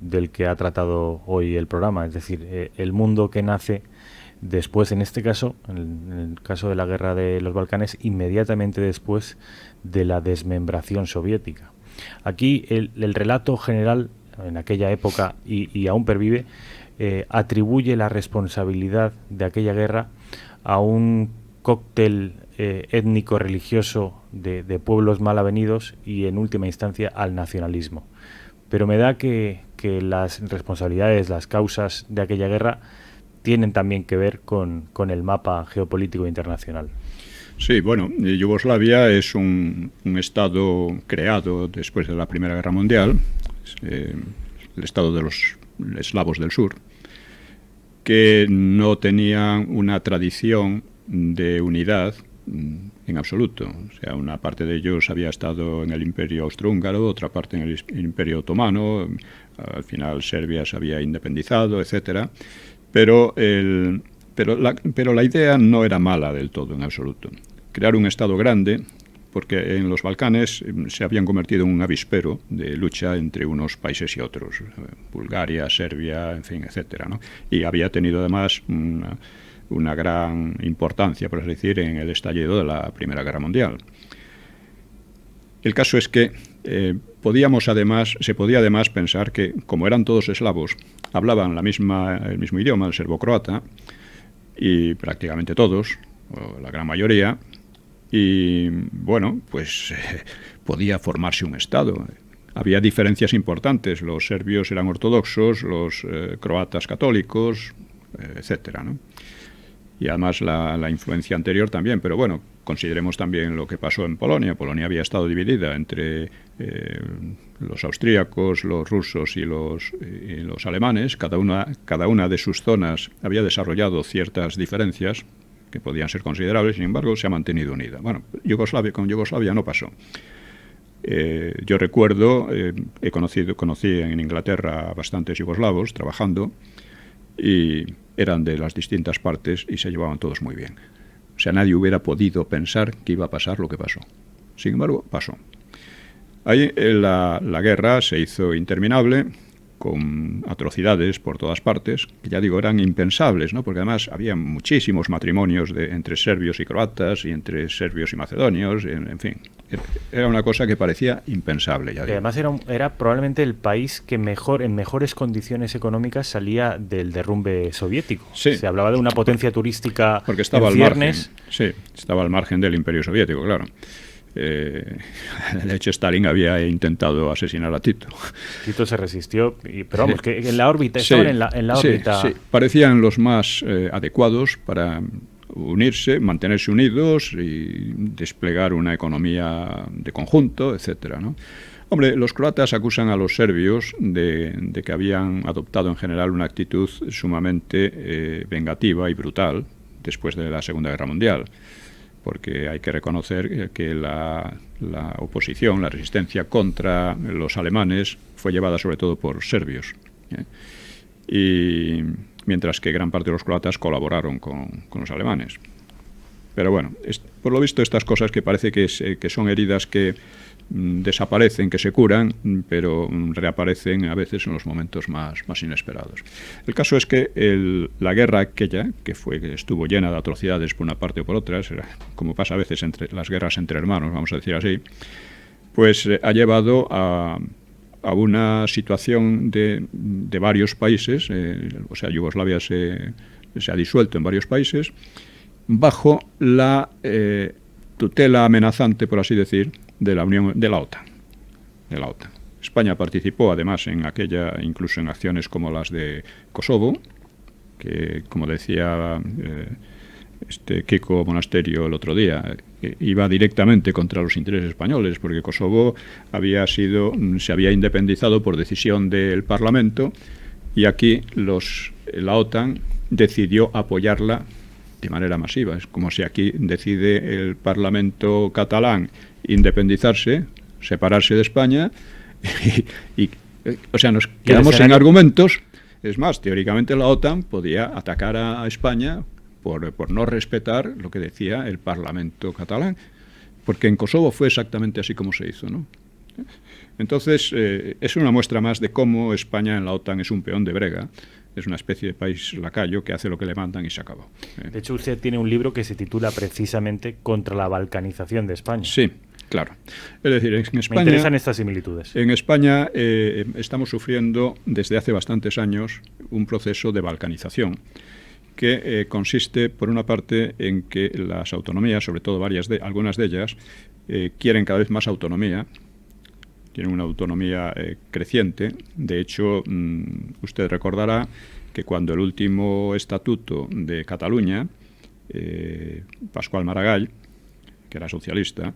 del que ha tratado hoy el programa, es decir, el mundo que nace después, en este caso, en el caso de la guerra de los Balcanes, inmediatamente después de la desmembración soviética. Aquí el relato general, en aquella época y aún pervive, atribuye la responsabilidad de aquella guerra a un cóctel étnico-religioso de pueblos mal avenidos y, en última instancia, al nacionalismo. Pero me da que las responsabilidades, las causas de aquella guerra tienen también que ver con el mapa geopolítico internacional. Sí, bueno, Yugoslavia es un estado creado después de la Primera Guerra Mundial, el estado de los eslavos del sur, que no tenían una tradición de unidad en absoluto. O sea, una parte de ellos había estado en el Imperio Austrohúngaro, otra parte en el Imperio Otomano, al final Serbia se había independizado, etcétera. Pero la idea no era mala del todo, en absoluto. Crear un Estado grande porque en los Balcanes se habían convertido en un avispero de lucha entre unos países y otros, Bulgaria, Serbia, en fin, etcétera, ¿no? Y había tenido además una gran importancia, por así decir, en el estallido de la Primera Guerra Mundial. El caso es que se podía además pensar que, como eran todos eslavos, hablaban el mismo idioma, el serbo-croata, y prácticamente todos, o la gran mayoría, y bueno, pues podía formarse un Estado. Había diferencias importantes, los serbios eran ortodoxos, los croatas católicos, etcétera, ¿no? Y además la influencia anterior también, pero bueno, consideremos también lo que pasó en Polonia. Polonia había estado dividida entre los austríacos, los rusos y los alemanes. Cada una de sus zonas había desarrollado ciertas diferencias que podían ser considerables, sin embargo, se ha mantenido unida. Bueno, con Yugoslavia no pasó. Yo recuerdo, conocí en Inglaterra bastantes yugoslavos trabajando, y eran de las distintas partes y se llevaban todos muy bien. O sea, nadie hubiera podido pensar que iba a pasar lo que pasó. Sin embargo, pasó. Ahí la guerra se hizo interminable, con atrocidades por todas partes, que ya digo, eran impensables, ¿no? Porque además había muchísimos matrimonios entre serbios y croatas, y entre serbios y macedonios, en fin. Era una cosa que parecía impensable. Ya digo. Y además era probablemente el país que en mejores condiciones económicas salía del derrumbe soviético. Sí. Se hablaba de una potencia turística. Porque estaba en ciernes. Sí, estaba al margen del Imperio Soviético, claro. De hecho, Stalin había intentado asesinar a Tito. Tito se resistió, pero vamos, que en la órbita, estaban en la órbita. Sí. Parecían los más adecuados para unirse, mantenerse unidos y desplegar una economía de conjunto, etcétera, ¿no? Hombre, los croatas acusan a los serbios de que habían adoptado en general una actitud sumamente vengativa y brutal después de la Segunda Guerra Mundial, porque hay que reconocer que la oposición, la resistencia contra los alemanes fue llevada sobre todo por serbios, y mientras que gran parte de los croatas colaboraron con los alemanes. Pero bueno, por lo visto estas cosas que parece que son heridas que desaparecen, que se curan, pero reaparecen a veces en los momentos más inesperados. El caso es que la guerra aquella, que estuvo llena de atrocidades por una parte o por otra, como pasa a veces entre las guerras entre hermanos, vamos a decir así, pues ha llevado a una situación de varios países, o sea, Yugoslavia se ha disuelto en varios países, bajo la tutela amenazante, por así decir, de la OTAN. España participó además incluso en acciones como las de Kosovo, que, como decía Kiko Monasterio el otro día, iba directamente contra los intereses españoles, porque Kosovo se había independizado por decisión del Parlamento, y aquí la OTAN decidió apoyarla de manera masiva. Es como si aquí decide el Parlamento catalán independizarse, separarse de España, o sea, nos quedamos sin argumentos. Es más, teóricamente la OTAN podía atacar a España por no respetar lo que decía el Parlamento catalán, porque en Kosovo fue exactamente así como se hizo, ¿no? Entonces, es una muestra más de cómo España en la OTAN es un peón de brega. Es una especie de país lacayo que hace lo que le mandan y se acabó. De hecho, usted tiene un libro que se titula precisamente Contra la balcanización de España. Sí, claro. Es decir, en España... Me interesan estas similitudes. En España estamos sufriendo desde hace bastantes años un proceso de balcanización que consiste, por una parte, en que las autonomías, sobre todo algunas de ellas, quieren cada vez más autonomía. Tienen una autonomía creciente. De hecho, usted recordará que cuando el último estatuto de Cataluña, Pascual Maragall, que era socialista,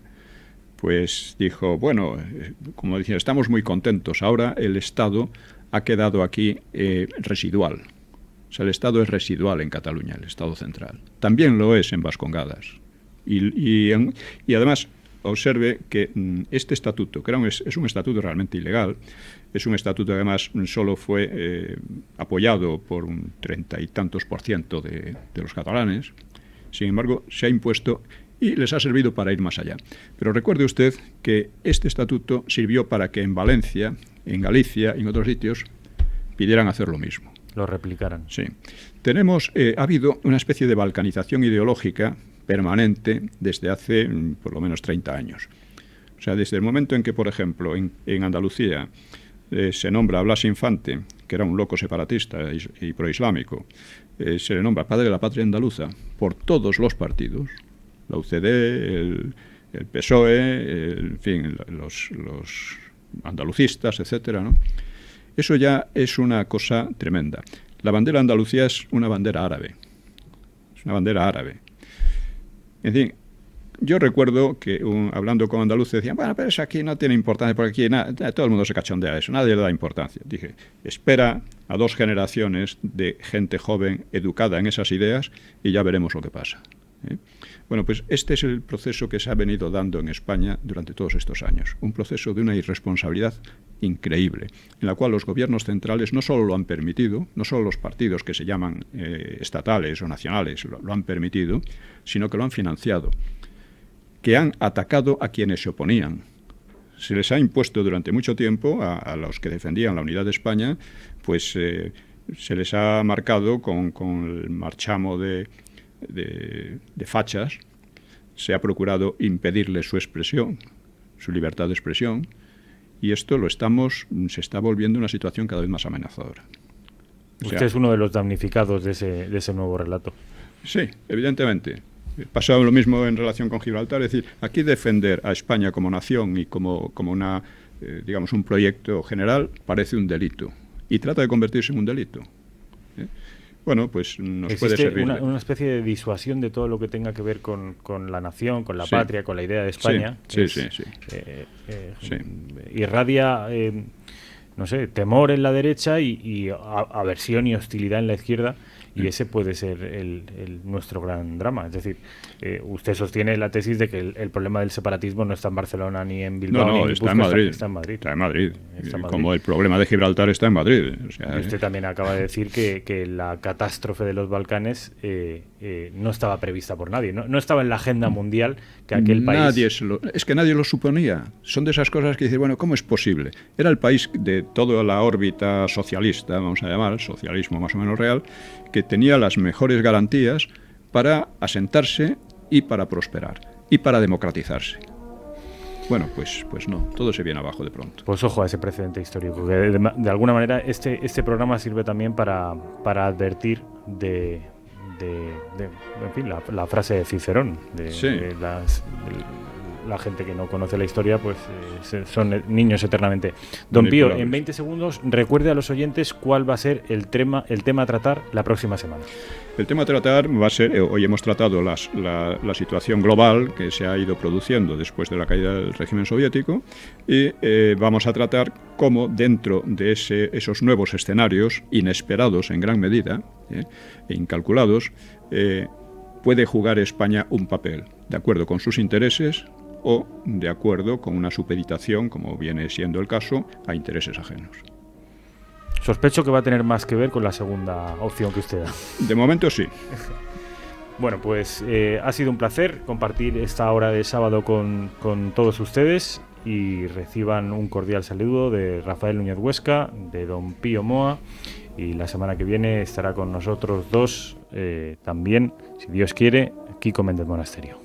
pues dijo, bueno, como decía, estamos muy contentos, ahora el Estado ha quedado aquí residual. O sea, el Estado es residual en Cataluña, el Estado central. También lo es en Vascongadas. Y además... observe que este estatuto, que es un estatuto realmente ilegal, es un estatuto que además solo fue apoyado por un 30 y tantos % de los catalanes. Sin embargo, se ha impuesto y les ha servido para ir más allá. Pero recuerde usted que este estatuto sirvió para que en Valencia, en Galicia y en otros sitios pidieran hacer lo mismo. Lo replicaran. Sí. Ha habido una especie de balcanización ideológica permanente desde hace por lo menos 30 años. O sea, desde el momento en que, por ejemplo, en Andalucía se nombra a Blas Infante, que era un loco separatista y proislámico, se le nombra padre de la patria andaluza por todos los partidos, la UCD, el PSOE, en fin, los andalucistas, etcétera, ¿no? Eso ya es una cosa tremenda. La bandera de Andalucía es una bandera árabe. Es una bandera árabe. En fin, yo recuerdo que hablando con andaluces decían, bueno, pero eso aquí no tiene importancia, porque aquí todo el mundo se cachondea de eso, nadie le da importancia. Dije, espera a 2 generaciones de gente joven educada en esas ideas y ya veremos lo que pasa. Bueno, pues este es el proceso que se ha venido dando en España durante todos estos años. Un proceso de una irresponsabilidad increíble, en la cual los gobiernos centrales no solo lo han permitido, no solo los partidos que se llaman estatales o nacionales lo han permitido, sino que lo han financiado, que han atacado a quienes se oponían. Se les ha impuesto durante mucho tiempo a los que defendían la unidad de España, pues se les ha marcado con el marchamo de fachas, se ha procurado impedirles su expresión, su libertad de expresión, y esto se está volviendo una situación cada vez más amenazadora. Usted es uno de los damnificados de ese nuevo relato. Sí, evidentemente. Pasaba lo mismo en relación con Gibraltar, es decir, aquí defender a España como nación y como una, digamos, un proyecto general parece un delito, y trata de convertirse en un delito. Bueno, pues nos puede servir. Una especie de disuasión de todo lo que tenga que ver con la nación, con la patria, con la idea de España. Sí. Irradia, no sé, temor en la derecha y aversión y hostilidad en la izquierda. Y ese puede ser nuestro gran drama. Es decir, usted sostiene la tesis de que el problema del separatismo no está en Barcelona ni en Bilbao. No, está en Madrid. Está en Madrid. Está en Madrid. Como el problema de Gibraltar está en Madrid. O sea, usted también acaba de decir que la catástrofe de los Balcanes no estaba prevista por nadie. No estaba en la agenda mundial que aquel país... Es que nadie lo suponía. Son de esas cosas que dicen, bueno, ¿cómo es posible? Era el país de toda la órbita socialista, vamos a llamar, socialismo más o menos real, que tenía las mejores garantías para asentarse y para prosperar y para democratizarse. Bueno, pues no, todo se viene abajo de pronto. Pues ojo a ese precedente histórico, que de alguna manera este programa sirve también para advertir de en fin, la frase de Cicerón, de la gente que no conoce la historia, pues son niños eternamente. Don Pío, en 20 segundos, recuerde a los oyentes cuál va a ser el tema a tratar la próxima semana. El tema a tratar va a ser, hoy hemos tratado la situación global que se ha ido produciendo después de la caída del régimen soviético, y vamos a tratar cómo dentro de esos nuevos escenarios, inesperados en gran medida e incalculados, puede jugar España un papel, de acuerdo con sus intereses o de acuerdo con una supeditación, como viene siendo el caso, a intereses ajenos. Sospecho que va a tener más que ver con la segunda opción que usted da. De momento sí. Bueno, pues ha sido un placer compartir esta hora de sábado con todos ustedes, y reciban un cordial saludo de Rafael Núñez Huesca, de don Pío Moa, y la semana que viene estará con nosotros dos también, si Dios quiere, Kiko Méndez Monasterio.